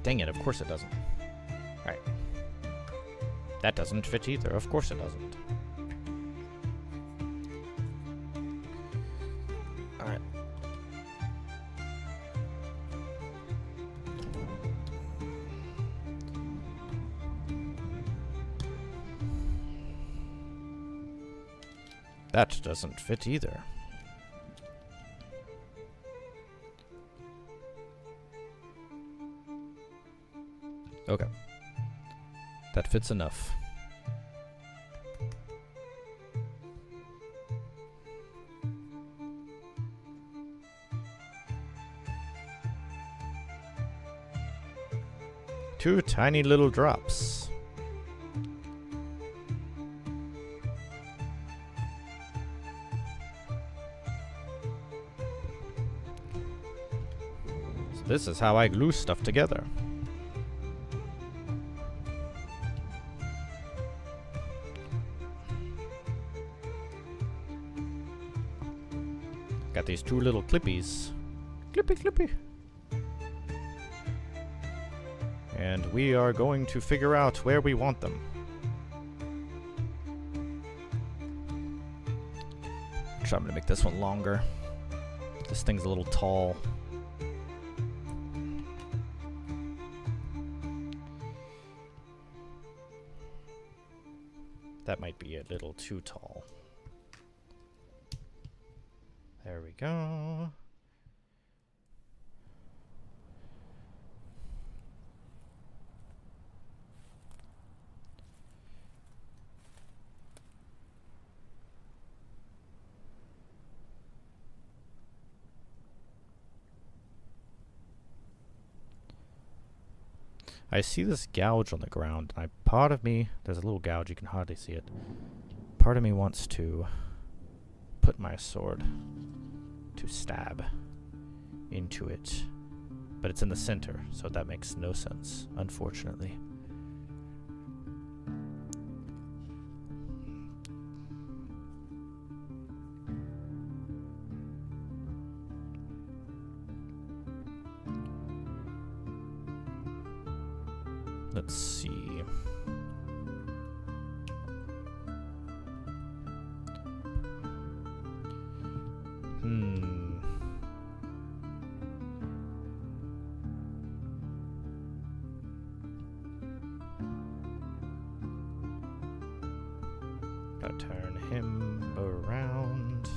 Dang it, of course it doesn't. Alright. That doesn't fit either, of course it doesn't. Alright. That doesn't fit either. Okay. That fits enough. Two tiny little drops. So this is how I glue stuff together. Got these two little clippies. Clippy, clippy. And we are going to figure out where we want them. Actually, I'm going to make this one longer. This thing's a little tall. That might be a little too tall. There we go. I see this gouge on the ground, and part of me, there's a little gouge, you can hardly see it. Part of me wants to put my sword to stab into it, but it's in the center, so that makes no sense, unfortunately. Let's see. Gotta turn him around.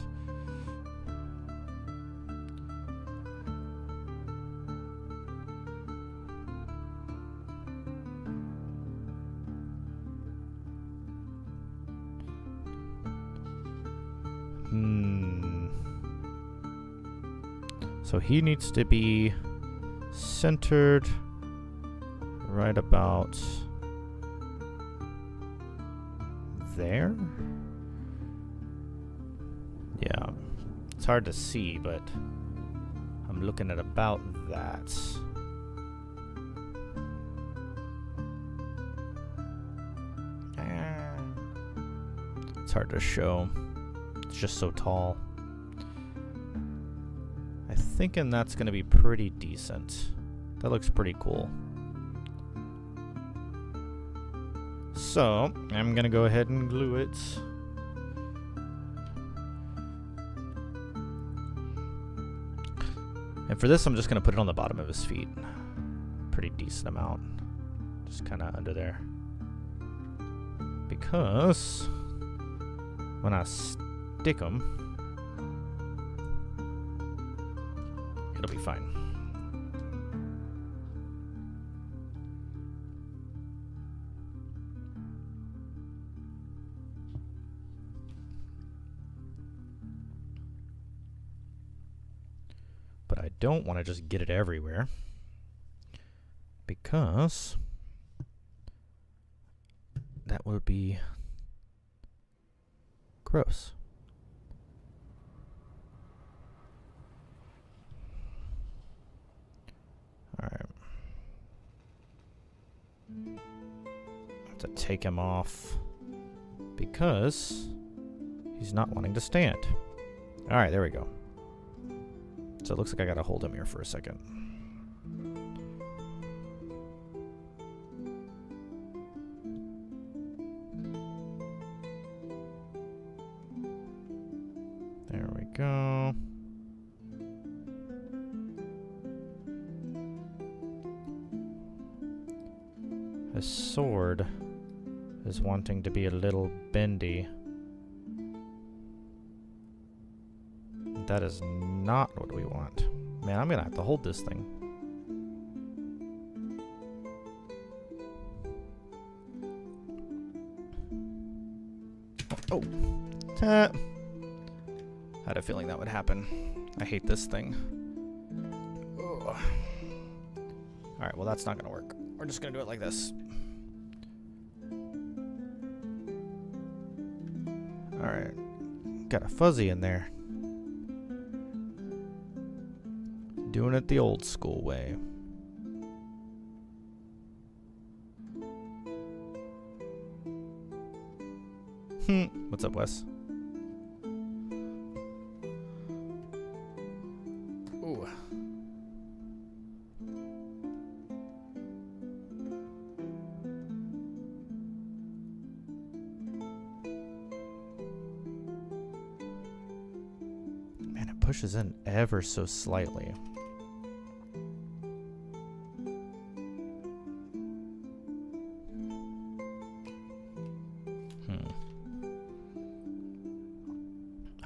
So he needs to be centered right about there. Yeah, it's hard to see, but I'm looking at about that. It's hard to show. It's just so tall. I'm thinking that's going to be pretty decent. That looks pretty cool. So, I'm going to go ahead and glue it. And for this, I'm just going to put it on the bottom of his feet. Pretty decent amount. Just kind of under there. Because when I stick them, it'll be fine. But I don't want to just get it everywhere, because that would be gross. All right. I have to take him off because he's not wanting to stand. All right, there we go. So it looks like I gotta hold him here for a second. There we go. His sword is wanting to be a little bendy. That is not what we want. Man, I'm gonna have to hold this thing. Oh. Had a feeling that would happen. I hate this thing. Ugh. Alright, well that's not gonna work. We're just gonna do it like this. Alright. Got a fuzzy in there. Doing it the old school way. What's up, Wes? Ooh. Man, it pushes in ever so slightly.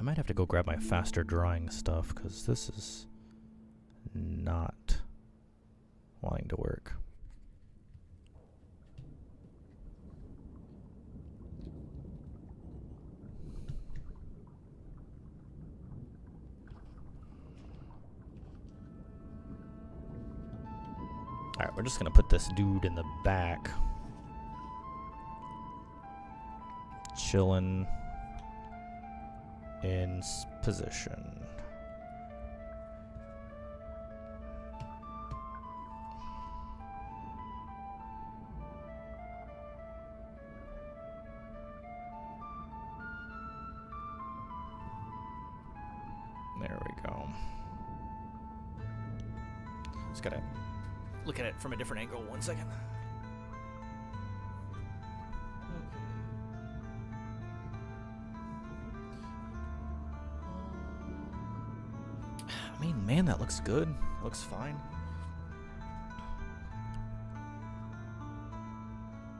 I might have to go grab my faster drying stuff, because this is not wanting to work. Alright, we're just going to put this dude in the back. Chilling in position. There we go. Just gotta look at it from a different angle. 1 second. I mean, man, that looks good. Looks fine.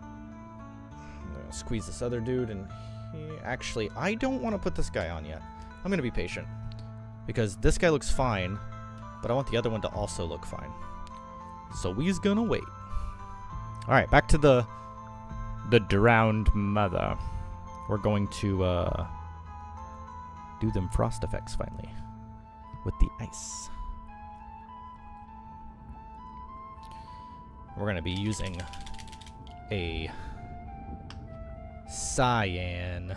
I'm gonna squeeze this other dude, and actually, I don't want to put this guy on yet. I'm gonna be patient, because this guy looks fine, but I want the other one to also look fine. So we's gonna wait. All right, back to the drowned mother. We're going to do them frost effects finally with the ice. We're going to be using a cyan.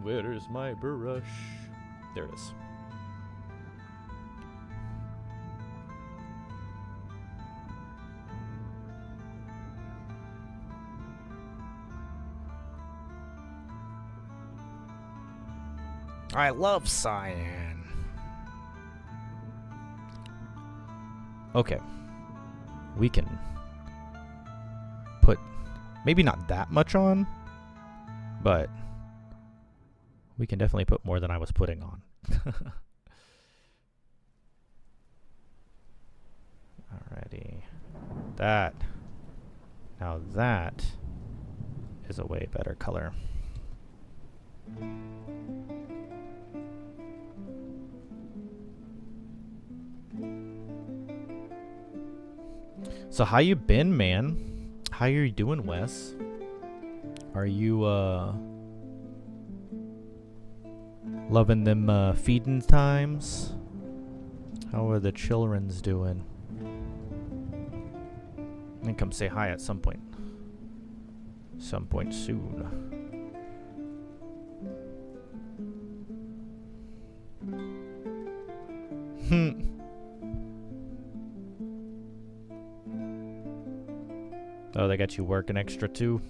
Where's my brush? There it is. I love cyan. Okay. We can put maybe not that much on, but we can definitely put more than I was putting on. Alrighty. That. Now that is a way better color. So how you been, man? How you doing, Wes? Are you loving them feeding times? How are the childrens doing? And come say hi at some point. Some point soon. Oh, they got you working extra too?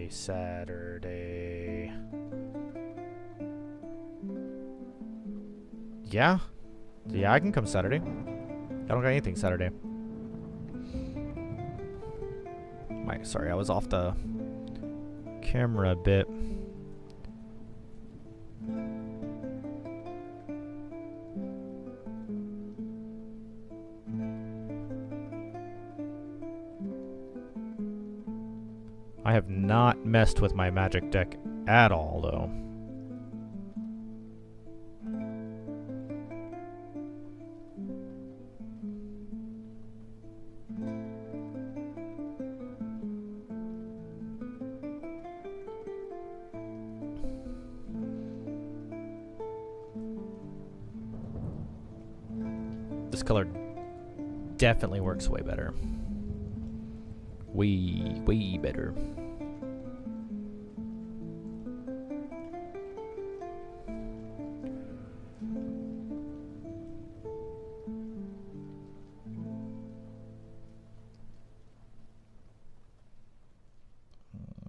Saturday. Yeah? Yeah, I can come Saturday. I don't got anything Saturday. Sorry, I was off the camera a bit. I have not messed with my magic deck at all, though. This color definitely works way better. Way better.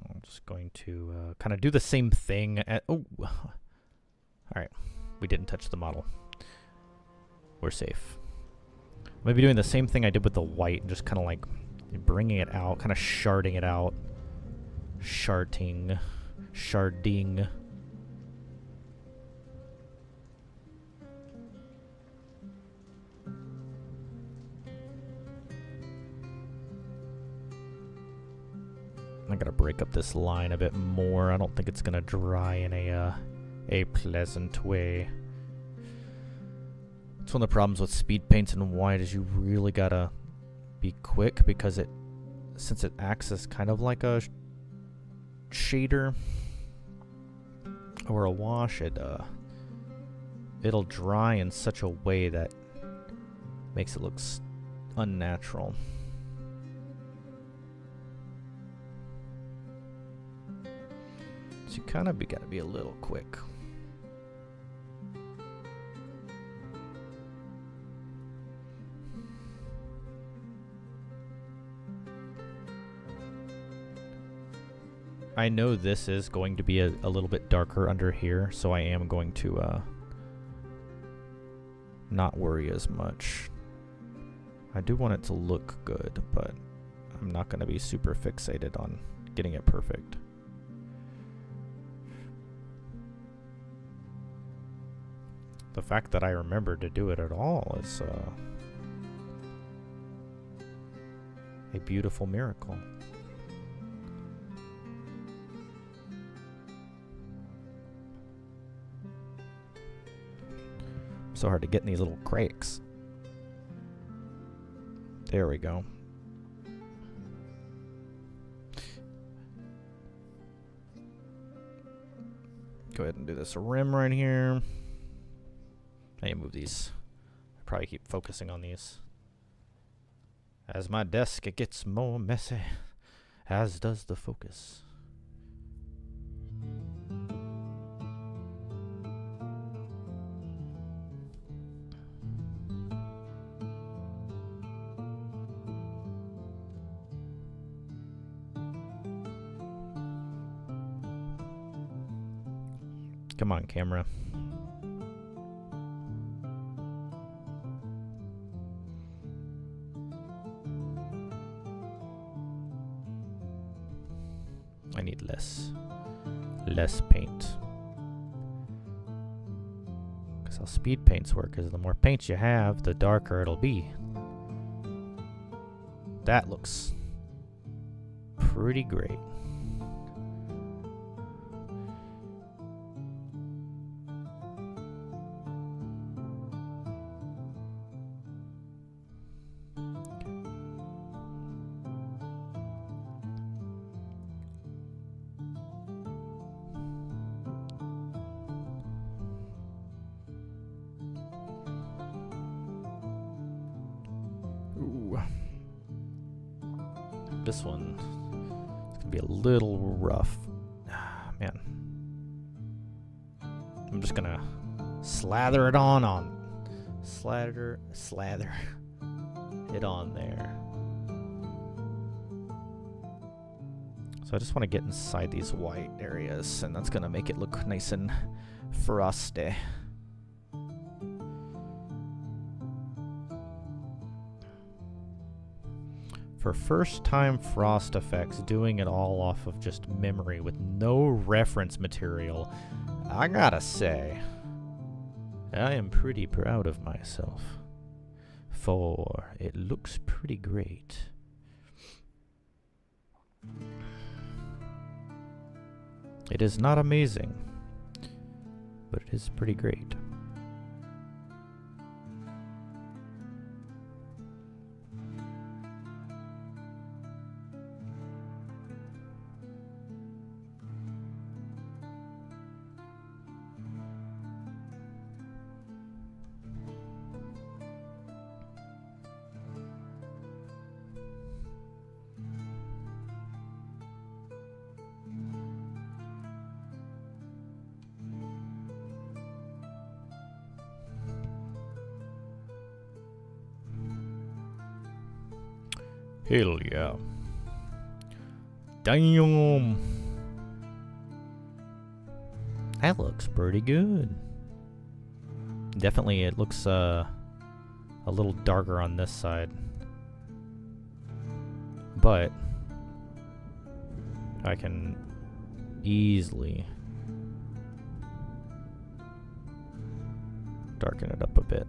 I'm just going to kind of do the same thing. Oh, all right. We didn't touch the model. We're safe. I'm going to be doing the same thing I did with the white, just kind of like bringing it out, kind of sharding it out. Sharding. I gotta break up this line a bit more. I don't think it's gonna dry in a pleasant way. It's one of the problems with speed paints in white is you really gotta be quick because since it acts as kind of like a shader or a wash, it'll dry in such a way that makes it look unnatural. So you kind of gotta be a little quick. I know this is going to be a little bit darker under here, so I am going to not worry as much. I do want it to look good, but I'm not going to be super fixated on getting it perfect. The fact that I remembered to do it at all is a beautiful miracle. So hard to get in these little cracks. There we go. Go ahead and do this rim right here. I need to move these. I probably keep focusing on these. As my desk, it gets more messy, as does the focus. Come on, camera. I need less paint. Because how speed paints work is the more paint you have, the darker it'll be. That looks pretty great. Ooh. This one is gonna be a little rough. Man. I'm just gonna slather it on. Slather it on there. So I just want to get inside these white areas, and that's gonna make it look nice and frosty. For first time frost effects, doing it all off of just memory with no reference material, I gotta say, I am pretty proud of myself, for it looks pretty great. It is not amazing, but it is pretty great. Hell yeah. Damn. That looks pretty good. Definitely it looks a little darker on this side. But I can easily darken it up a bit.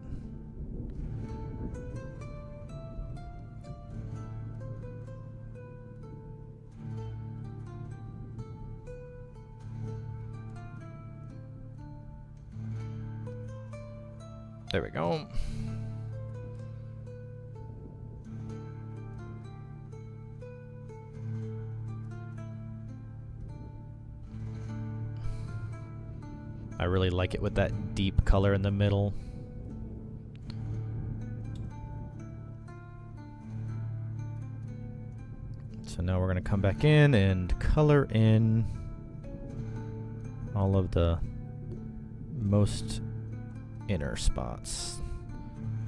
There we go. I really like it with that deep color in the middle. So now we're going to come back in and color in all of the most inner spots,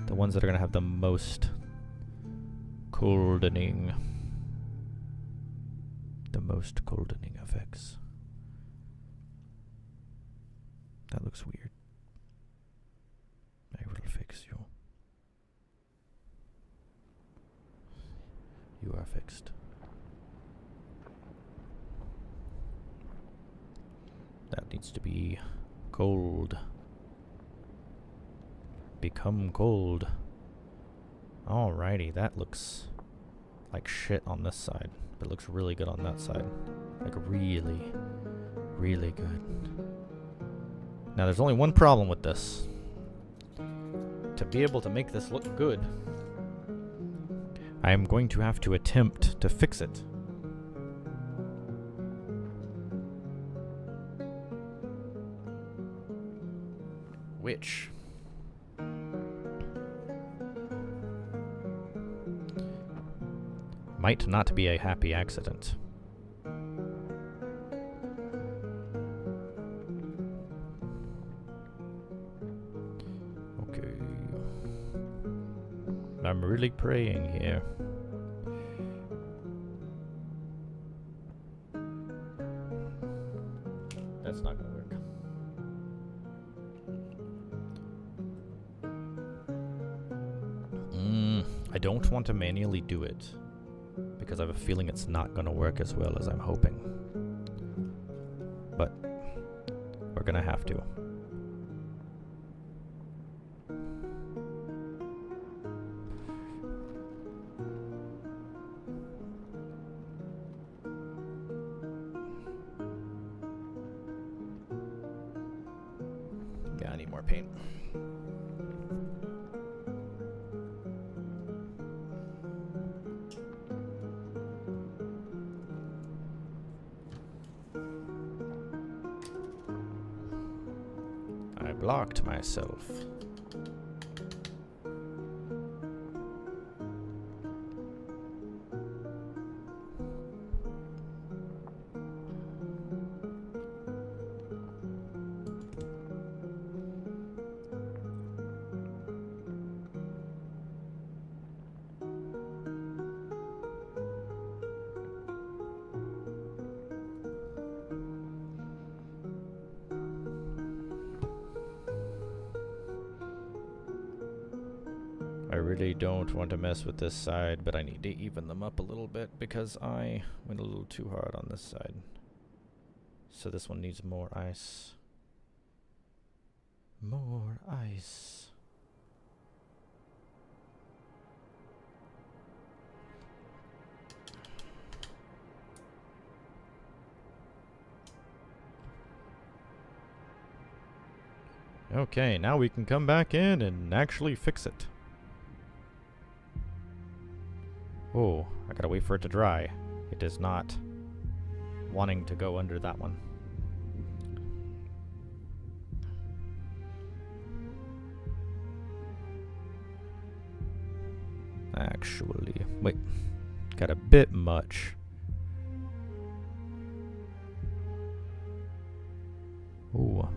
the ones that are going to have the most coldening effects. That looks weird. I will fix you. You are fixed. That needs to be cold. Become cold. Alrighty, that looks like shit on this side, but it looks really good on that side. Like really, really good. Now there's only one problem with this. to be able to make this look good, I am going to have to attempt to fix it. Which might not be a happy accident. Okay. I'm really praying here. That's not gonna work. I don't want to manually do it, because I have a feeling it's not going to work as well as I'm hoping. But we're going to have to. Yeah, I need more paint. Blocked myself. I really don't want to mess with this side, but I need to even them up a little bit because I went a little too hard on this side. So this one needs more ice. More ice. Okay, now we can come back in and actually fix it. Oh, I gotta wait for it to dry. It is not wanting to go under that one. Actually, wait, got a bit much. Ooh.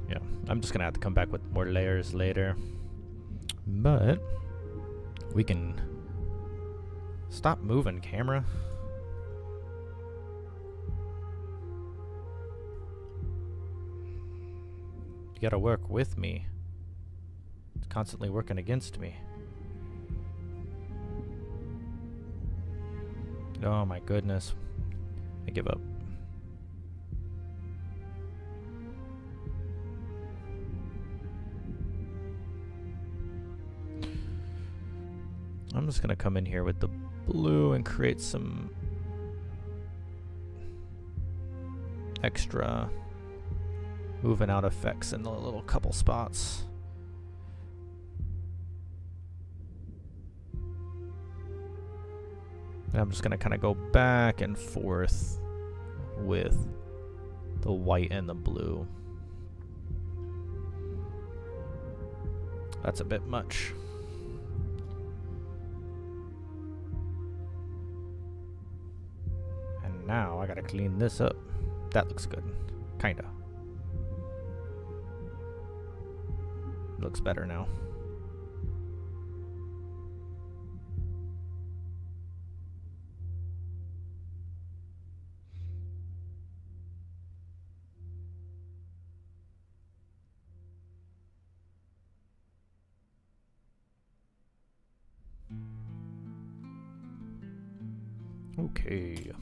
Yeah, I'm just gonna have to come back with more layers later. But we can stop moving, camera. You gotta work with me. It's constantly working against me. Oh my goodness. I give up. I'm just gonna come in here with the blue and create some extra moving out effects in the little couple spots. And I'm just gonna kind of go back and forth with the white and the blue. That's a bit much. And now I gotta clean this up. That looks good. Kinda. Looks better now. Okay.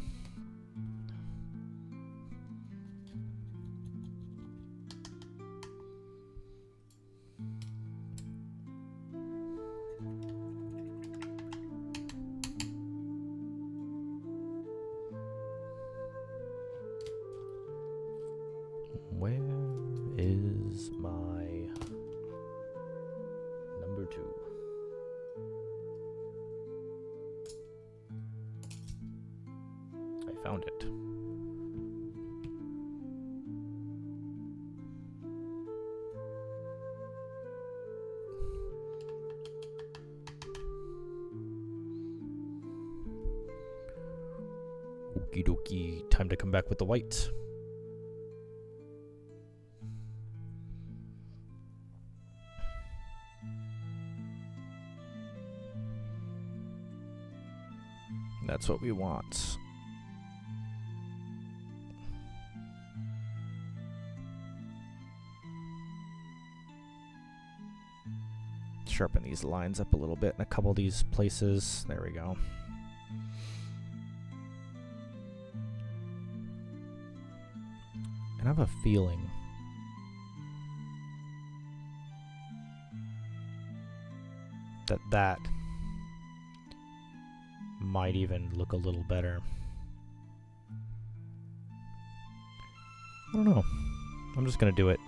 to. I found it. Okie dokie, time to come back with the white. That's what we want. Sharpen these lines up a little bit in a couple of these places. There we go. And I have a feeling that might even look a little better. I don't know. I'm just gonna do it.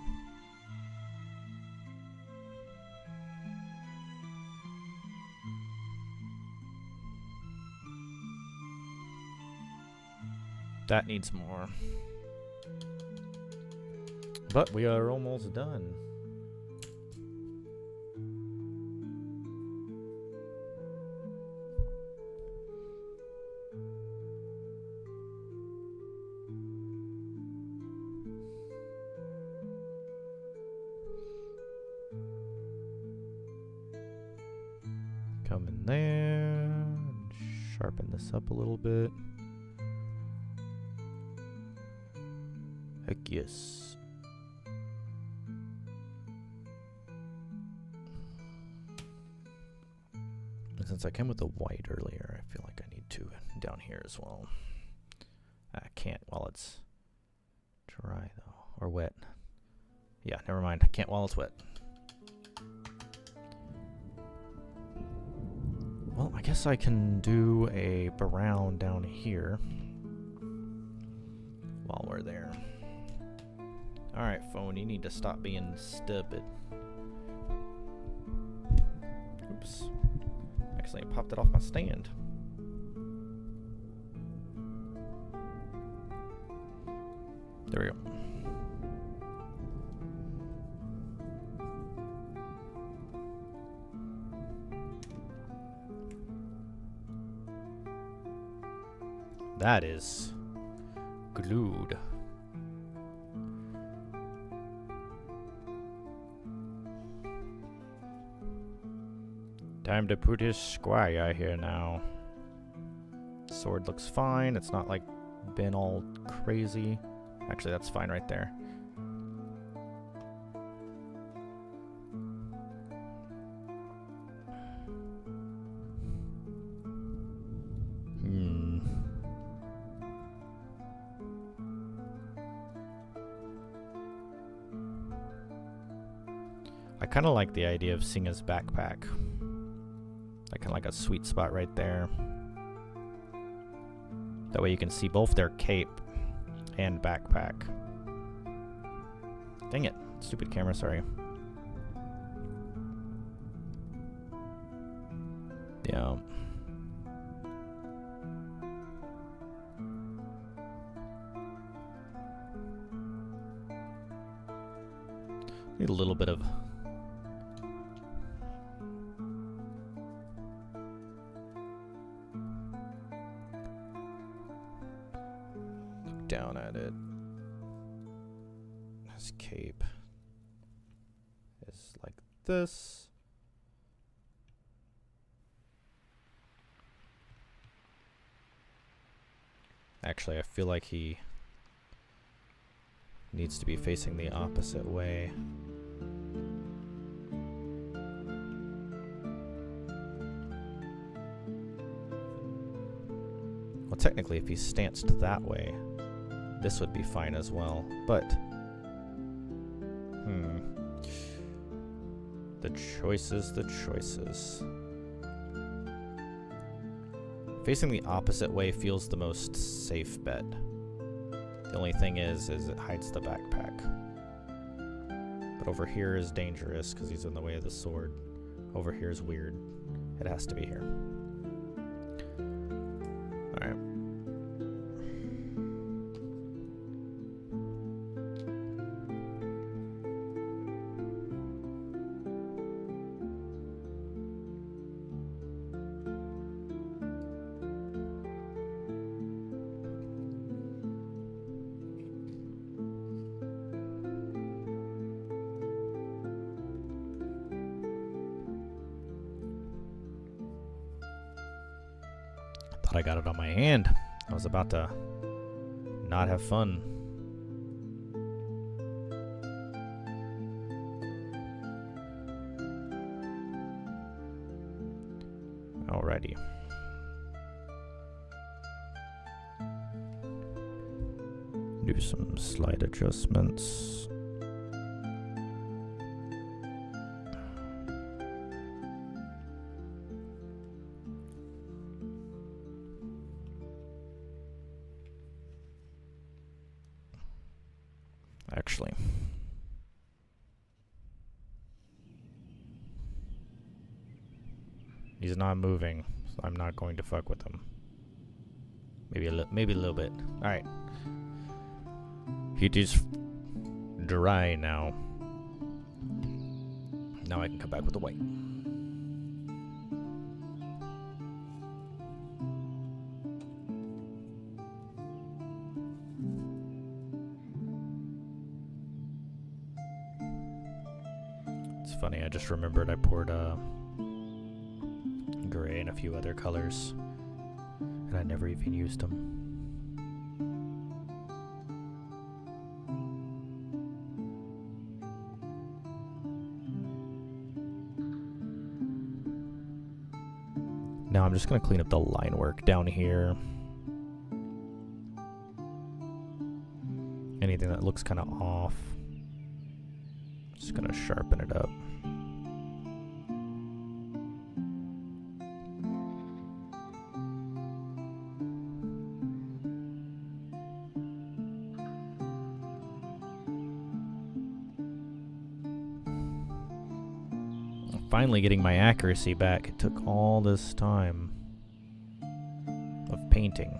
That needs more. But we are almost done. Come in there, and sharpen this up a little bit. Heck yes. And since I came with the white earlier, I feel like I need to down here as well. I can't while it's dry though, or wet. Yeah, never mind. I can't while it's wet. Well, I guess I can do a brown down here while we're there. Alright, phone, you need to stop being stupid. Oops. Actually, I popped it off my stand. There we go. That is glued. Time to put his squire here now. Sword looks fine. It's not like been all crazy. Actually, that's fine right there. I kind of like the idea of seeing his backpack. Like kind of like a sweet spot right there. That way you can see both their cape and backpack. Dang it. Stupid camera, sorry. Yeah. Need a little bit of down at it. His cape is like this. Actually, I feel like he needs to be facing the opposite way. Well, technically, if he stanced that way, this would be fine as well, but the choices. Facing the opposite way feels the most safe bet. The only thing is it hides the backpack. But over here is dangerous because he's in the way of the sword. Over here is weird. It has to be here. Alright. I got it on my hand. I was about to not have fun. Alrighty. Do some slight adjustments. Actually, he's not moving, so I'm not going to fuck with him. Maybe a little bit. All right, it is dry now. Now I can come back with the white. Funny, I just remembered I poured gray and a few other colors, and I never even used them. Now I'm just going to clean up the line work down here. Anything that looks kind of off. Just going to sharpen it up. Finally getting my accuracy back. It took all this time of painting.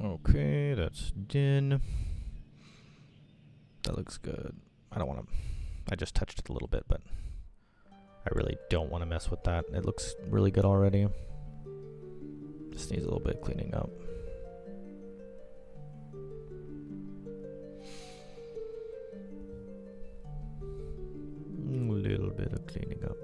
Okay, that's done. That looks good. I don't want to... I just touched it a little bit, but I really don't want to mess with that. It looks really good already. Just needs a little bit of cleaning up. A little bit of cleaning up.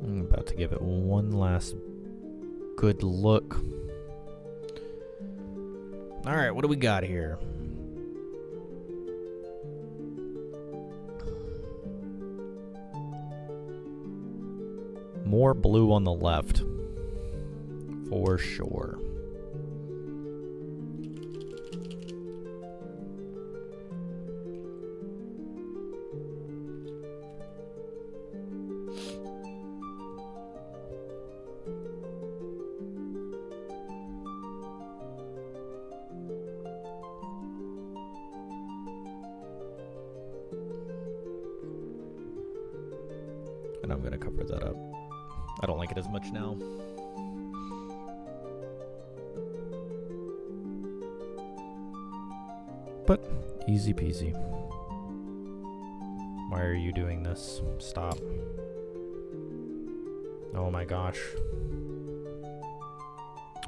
About to give it one last good look. All right, what do we got here? More blue on the left. For sure. And I'm gonna cover that up. I don't like it as much now. But easy peasy. Why are you doing this? Stop. Oh my gosh.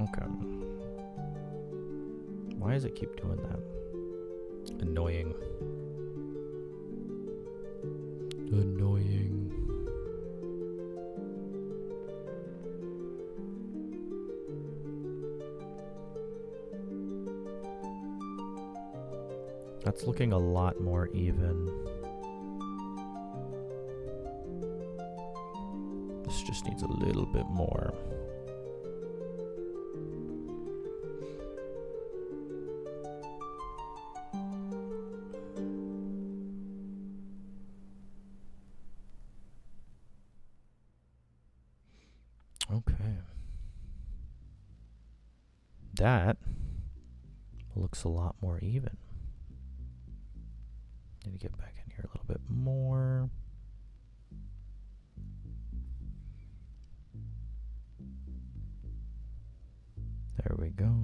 Okay. Why does it keep doing that? Annoying. Annoying. That's looking a lot more even. This just needs a little bit more. Okay. That looks a lot more even. Need to get back in here a little bit more. There we go.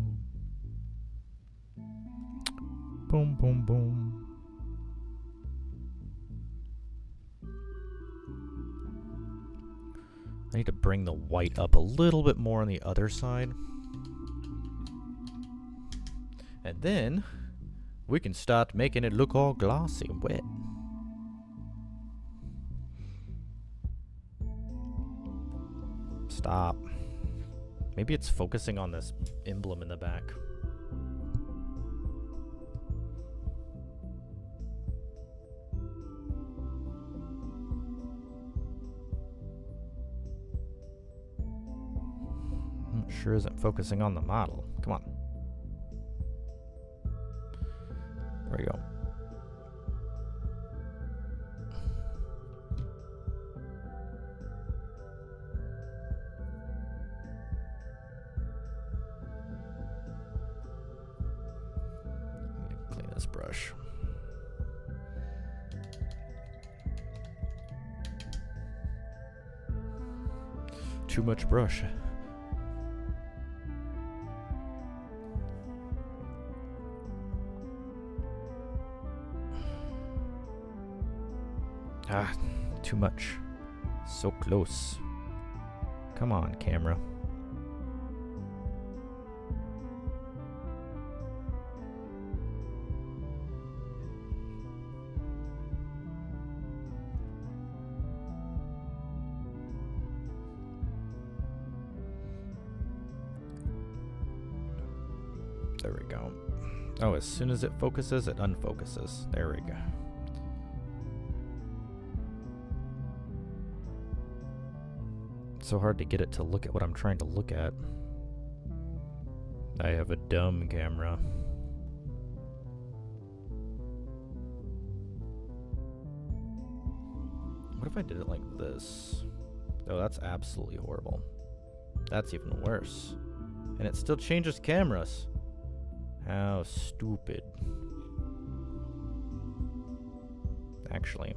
Boom, boom, boom. I need to bring the white up a little bit more on the other side. And then we can start making it look all glossy and wet. Stop. Maybe it's focusing on this emblem in the back. Sure isn't focusing on the model. Come on. There we go. Clean this brush. Too much brush. Ah, too much. So close. Come on, camera. There we go. Oh, as soon as it focuses, it unfocuses. There we go. It's so hard to get it to look at what I'm trying to look at. I have a dumb camera. What if I did it like this? Oh, that's absolutely horrible. That's even worse. And it still changes cameras. How stupid. Actually,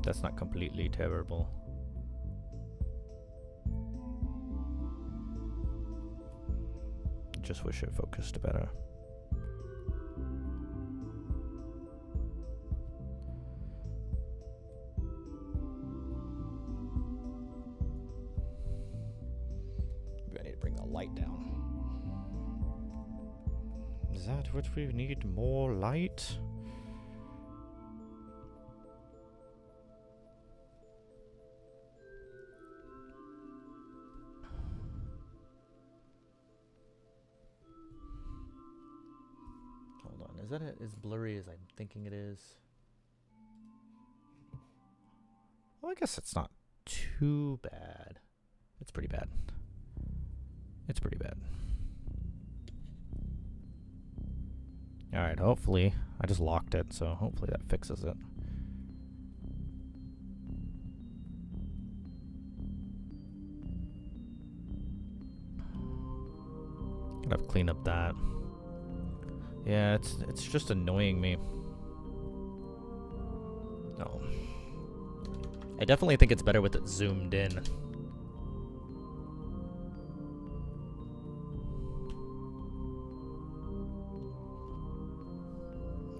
that's not completely terrible. Just wish it focused better. Maybe I need to bring the light down. Is that what we need? More light? Hold on, is that as blurry as I'm thinking it is? Well, I guess it's not too bad. It's pretty bad. It's pretty bad. Alright, hopefully. I just locked it, so hopefully that fixes it. Gotta clean up that. Yeah, it's just annoying me. No. I definitely think it's better with it zoomed in.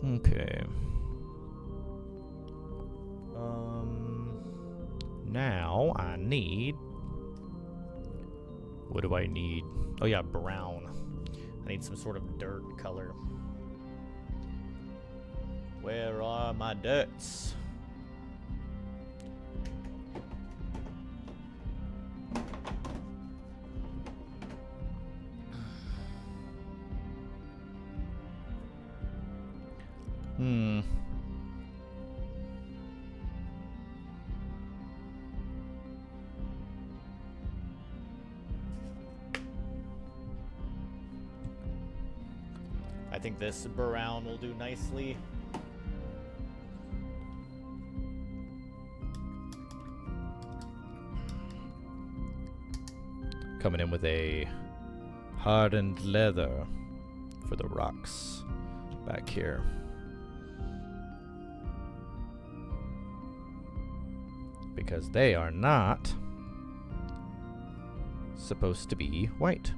Okay. Now I need... What do I need? Oh yeah, brown. I need some sort of dirt color. Where are my dirts? I think this brown will do nicely. Coming in with a hardened leather for the rocks back here. Because they are not supposed to be white.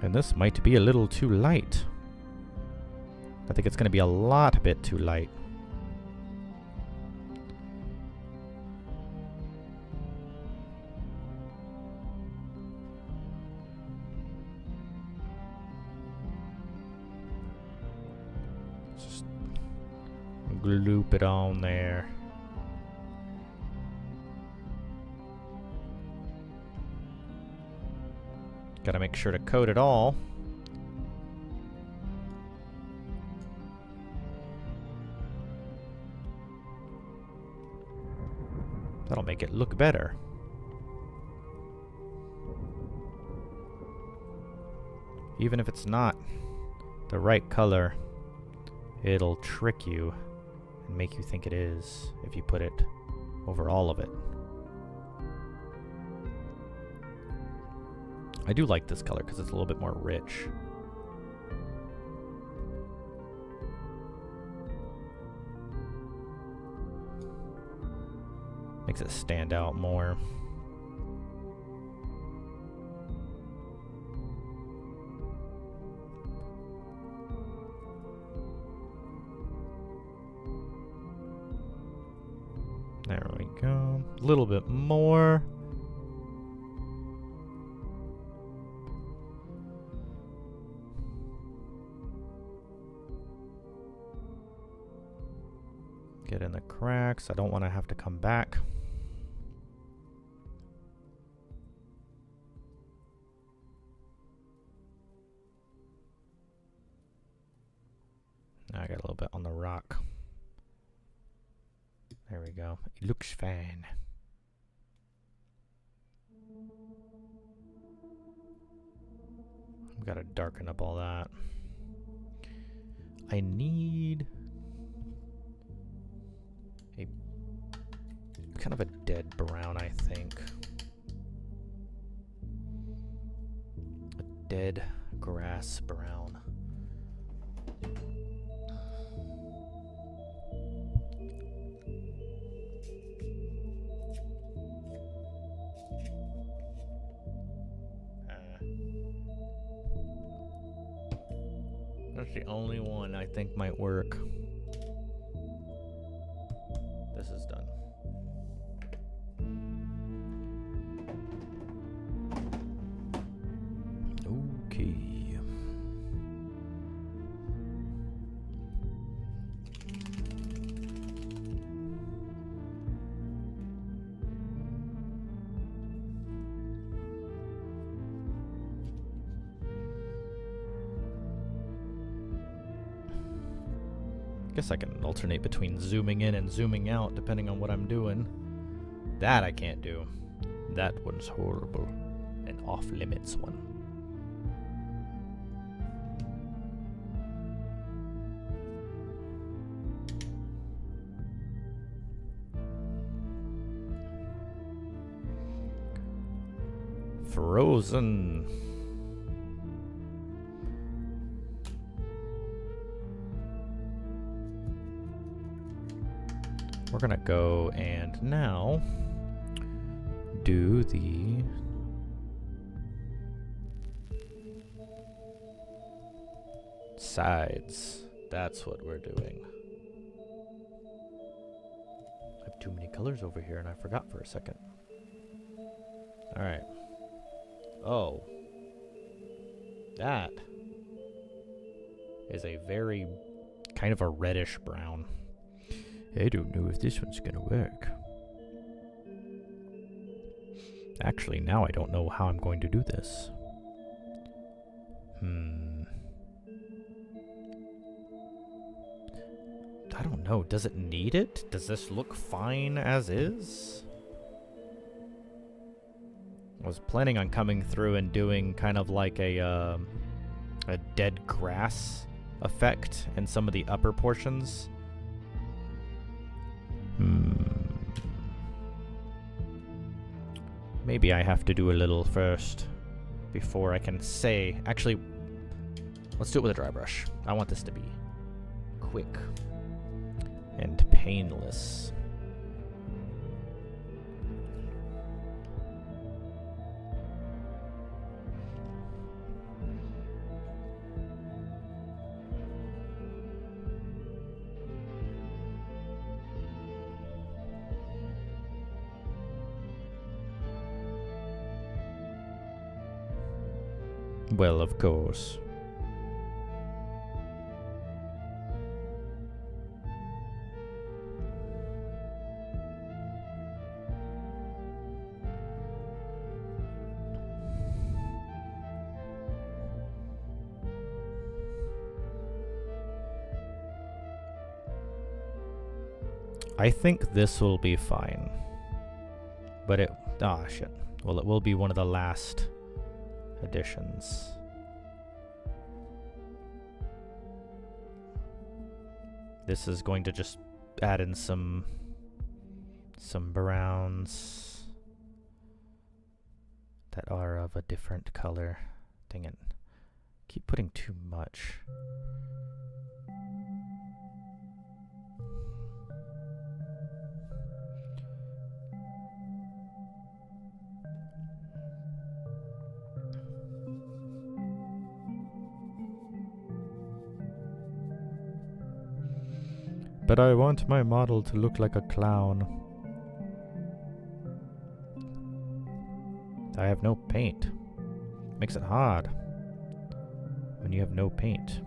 And this might be a little too light. I think it's going to be a bit too light. Just gloop it on there. Gotta make sure to coat it all. That'll make it look better. Even if it's not the right color, it'll trick you and make you think it is if you put it over all of it. I do like this color because it's a little bit more rich. Makes it stand out more. There we go. A little bit more. Get in the cracks. I don't want to have to come back. Now I got a little bit on the rock. There we go. It looks fine. I've got to darken up all that. I need a kind of a dead brown, I think. A dead grass brown. That's the only one I think might work. This is done. Okay. Guess I can alternate between zooming in and zooming out depending on what I'm doing. That I can't do. That one's horrible. An off-limits one. Frozen. We're gonna go and now do the sides. That's what we're doing. I have too many colors over here and I forgot for a second. Alright. Oh. That is a very kind of a reddish brown. I don't know if this one's gonna work. Actually, now I don't know how I'm going to do this. I don't know. Does it need it? Does this look fine as is? I was planning on coming through and doing kind of like a dead grass effect in some of the upper portions. Maybe I have to do a little first before I can say... Actually, let's do it with a dry brush. I want this to be quick and painless. Well, of course. I think this will be fine. But it... Ah, shit. Well, it will be one of the last additions. This is going to just add in some browns that are of a different color. Dang it. Keep putting too much. But I want my model to look like a clown. I have no paint. Makes it hard when you have no paint.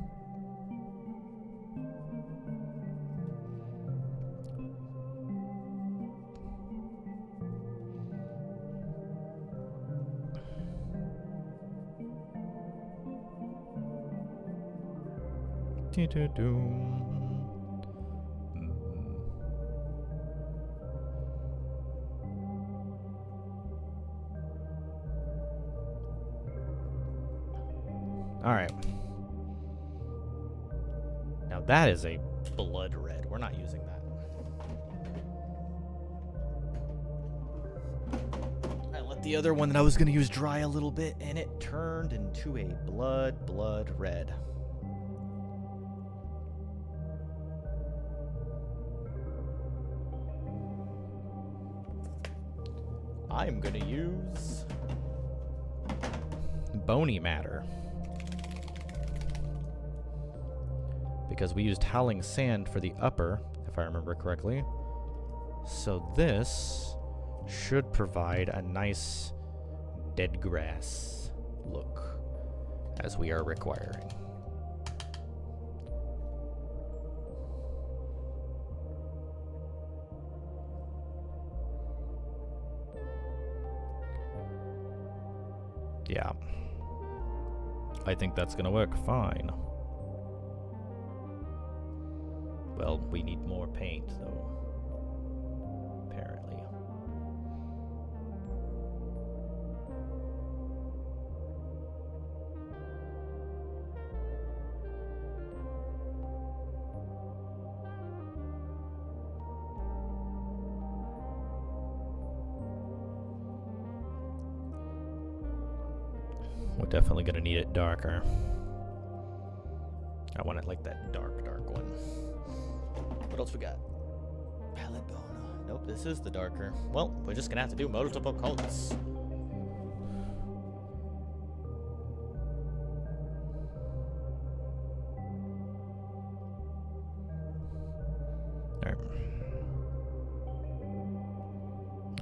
Alright. Now that is a blood red. We're not using that. I let the other one that I was going to use dry a little bit, and it turned into a blood red. I'm going to use bony matter. Because we used howling sand for the upper, if I remember correctly. So this should provide a nice dead grass look, as we are requiring. Yeah. I think that's gonna work fine. Well, we need more paint, though. Apparently. We're definitely gonna need it darker. I want it like that dark one. What else we got? Palette bone. Nope, this is the darker. Well, we're just gonna have to do multiple coats. Alright.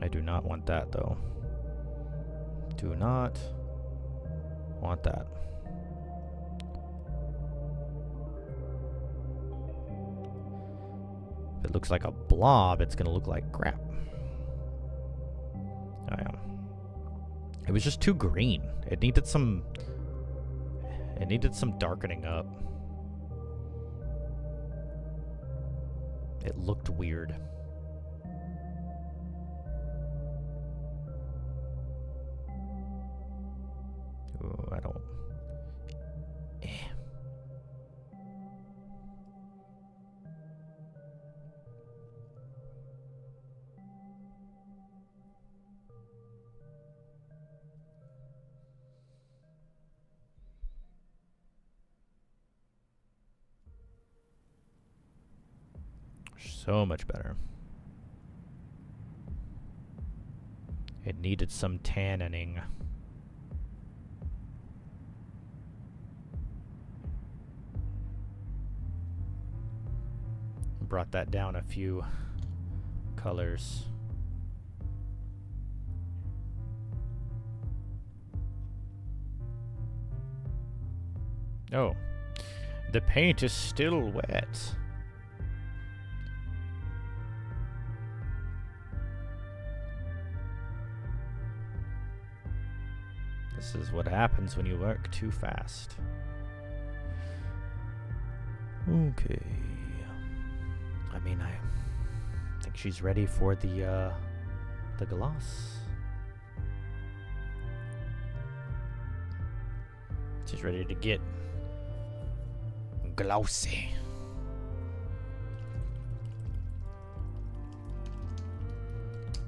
I do not want that though. Do not want that. If it looks like a blob, it's gonna look like crap. It was just too green. It needed some darkening up. It looked weird. Ooh, I don't. So much better. It needed some tanning. Brought that down a few colors. Oh, the paint is still wet. This is what happens when you work too fast. Okay. I mean, I think she's ready for the gloss. She's ready to get glossy.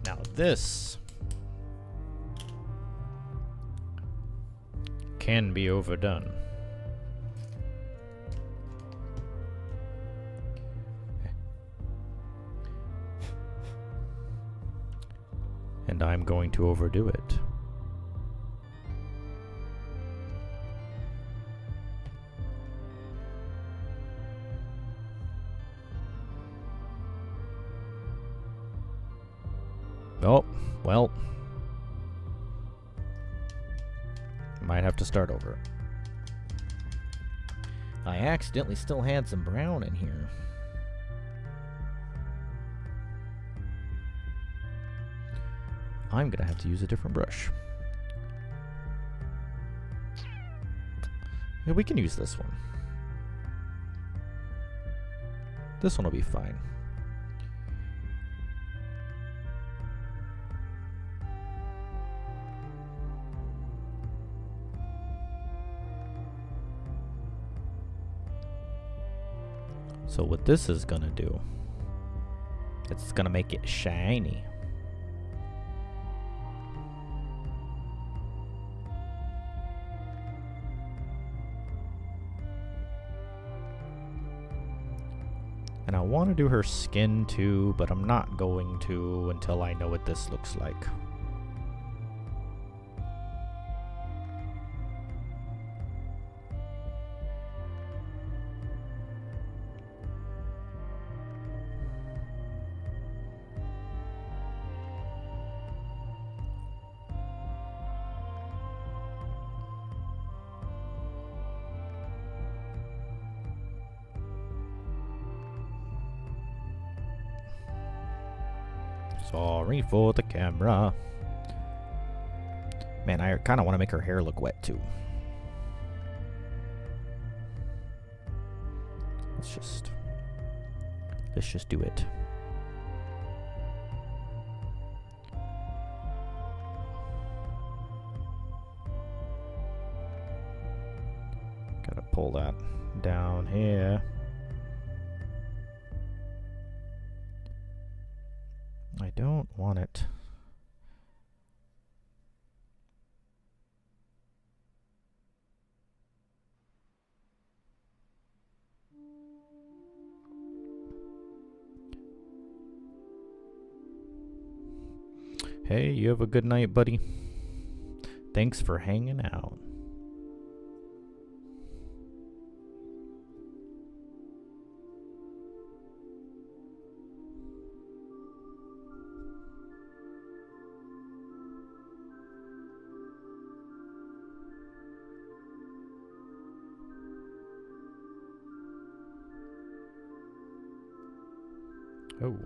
Now this can be overdone. And I'm going to overdo it. Oh, well. Might have to start over. I accidentally still had some brown in here. I'm gonna have to use a different brush. Yeah, we can use this one. This one will be fine. So what this is gonna do, it's gonna make it shiny. And I want to do her skin too, but I'm not going to until I know what this looks like. Sorry for the camera. Man, I kind of want to make her hair look wet too. Let's just Let's just do it. Gotta pull that down here. I don't want it. Hey, you have a good night, buddy. Thanks for hanging out. Oh.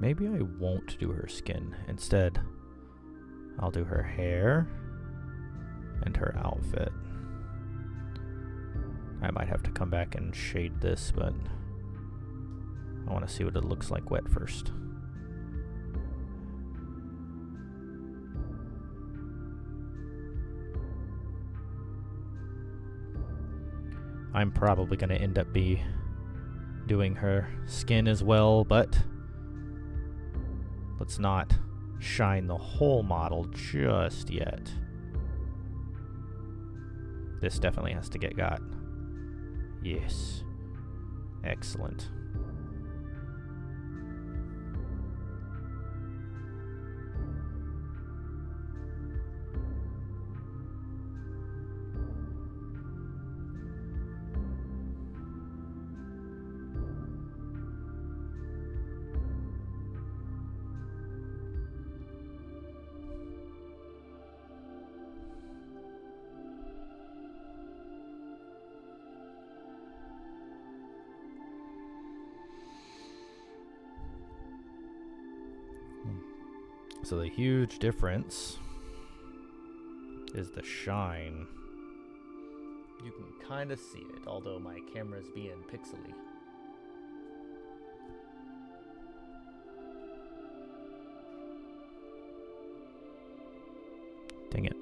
Maybe I won't do her skin. Instead, I'll do her hair and her outfit. I might have to come back and shade this, but I want to see what it looks like wet first. I'm probably going to end up doing her skin as well, but let's not shine the whole model just yet. This definitely has to get got. Yes. Excellent. So the huge difference is the shine. You can kind of see it, although my camera's being pixely. Dang it.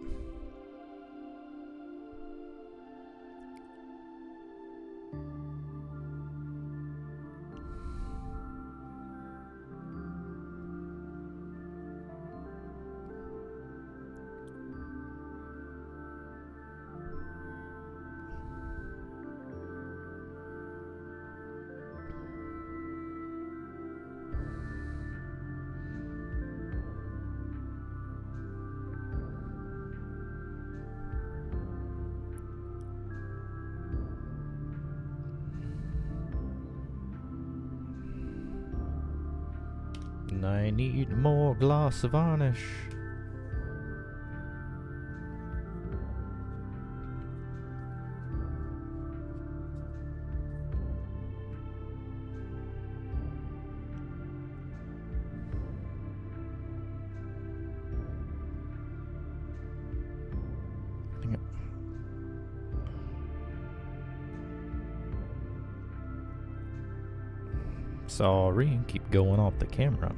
I need more gloss varnish. Sorry, keep going off the camera.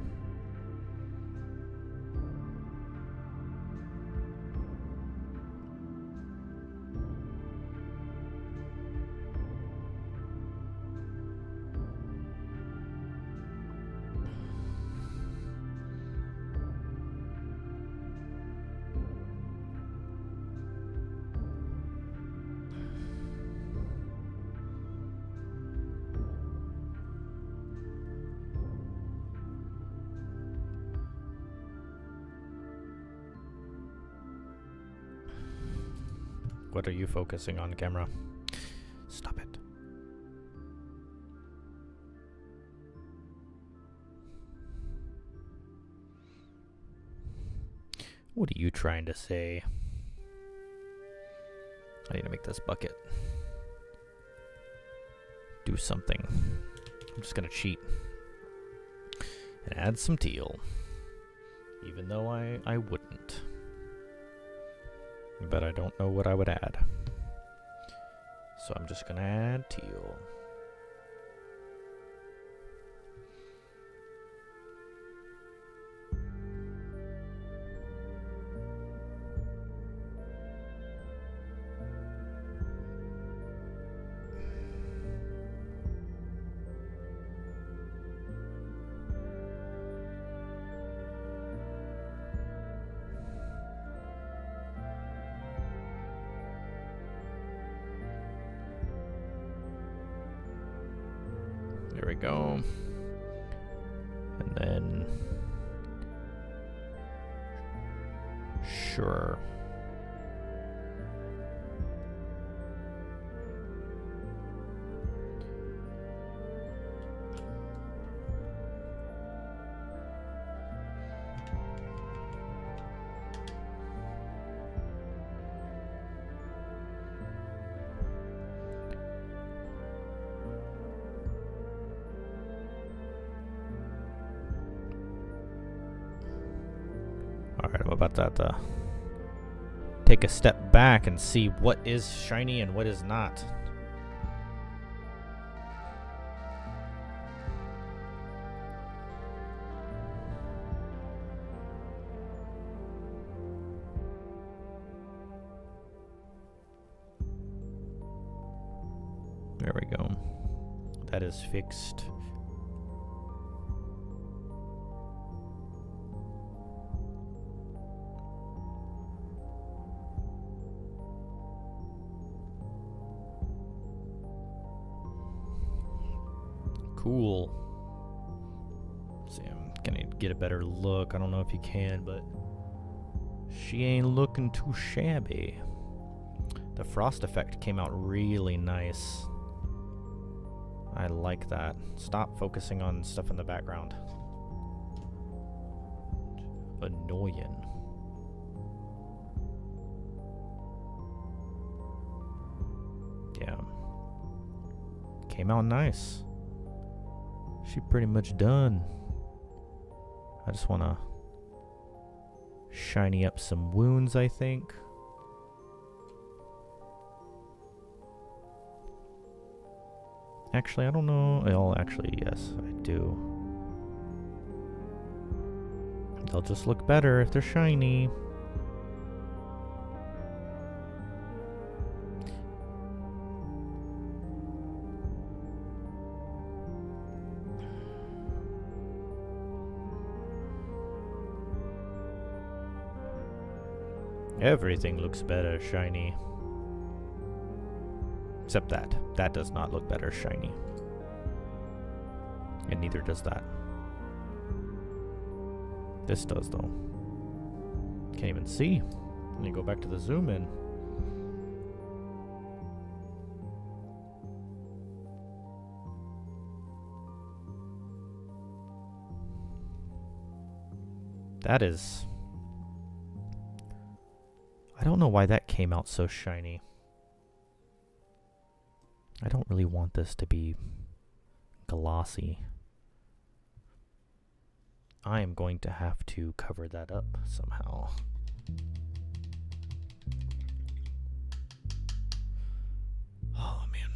What are you focusing on, camera? Stop it. What are you trying to say? I need to make this bucket. do something. I'm just gonna cheat and add some teal, even though I wouldn't. But I don't know what I would add, so I'm just gonna add teal. There we go. And then, sure. Alright, I'm about to take a step back and see what is shiny and what is not. There we go. That is fixed. Cool. See, I'm gonna get a better look. I don't know if you can, but she ain't looking too shabby. The frost effect came out really nice. I like that. Stop focusing on stuff in the background. Annoying. Yeah. Came out nice. She pretty much done. I just want to shiny up some wounds, I think. Actually, I don't know. Oh, actually, yes, I do. They'll just look better if they're shiny. Everything looks better shiny. Except that. That does not look better shiny. And neither does that. This does, though. Can't even see. Let me go back to the zoom in. That is... I don't know why that came out so shiny. I don't really want this to be glossy. I am going to have to cover that up somehow. Oh, man.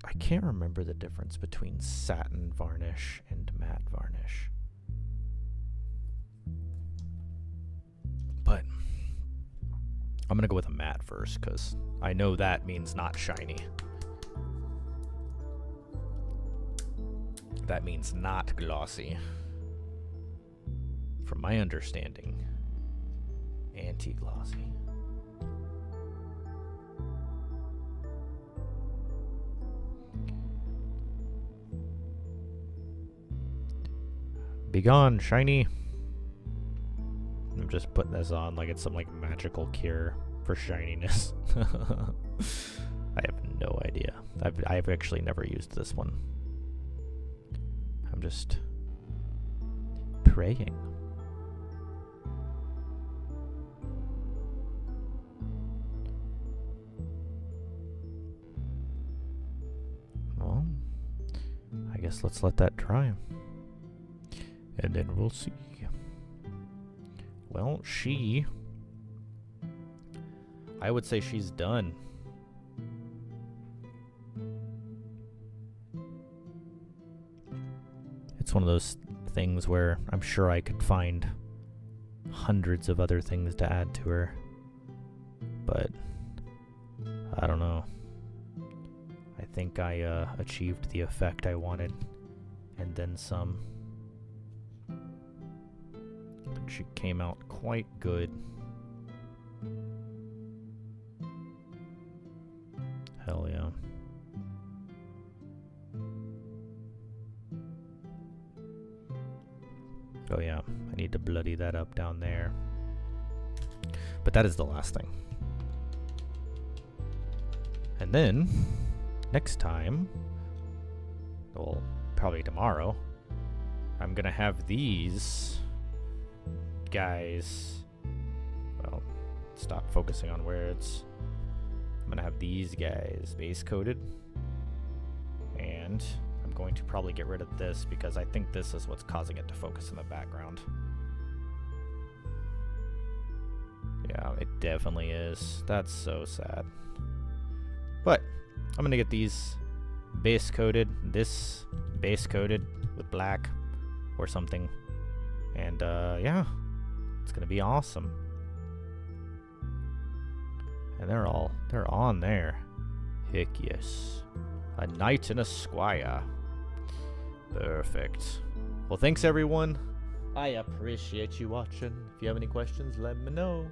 I can't remember the difference between satin varnish and matte varnish. But I'm going to go with a matte first, because I know that means not shiny. That means not glossy. From my understanding, anti-glossy. Be gone, shiny. I'm just putting this on like it's some like magical cure for shininess. I have no idea. I've actually never used this one. I'm just praying. guess let's let that dry. And then we'll see. Well, I would say she's done. It's one of those things where I'm sure I could find hundreds of other things to add to her. But I don't know. I think I achieved the effect I wanted, and then some. I think she came out quite good. Hell yeah. Oh yeah, I need to bloody that up down there. But that is the last thing. And then, next time, well, probably tomorrow, I'm gonna have these guys, well, stop focusing on words. I'm gonna have these guys base coated, and I'm going to probably get rid of this because I think this is what's causing it to focus in the background. Yeah, it definitely is. That's so sad. But I'm gonna get these base coated, this base coated with black or something, and yeah, it's gonna be awesome. And they're on there. Heck yes. A knight and a squire. Perfect. Well, thanks everyone. I appreciate you watching. If you have any questions, let me know.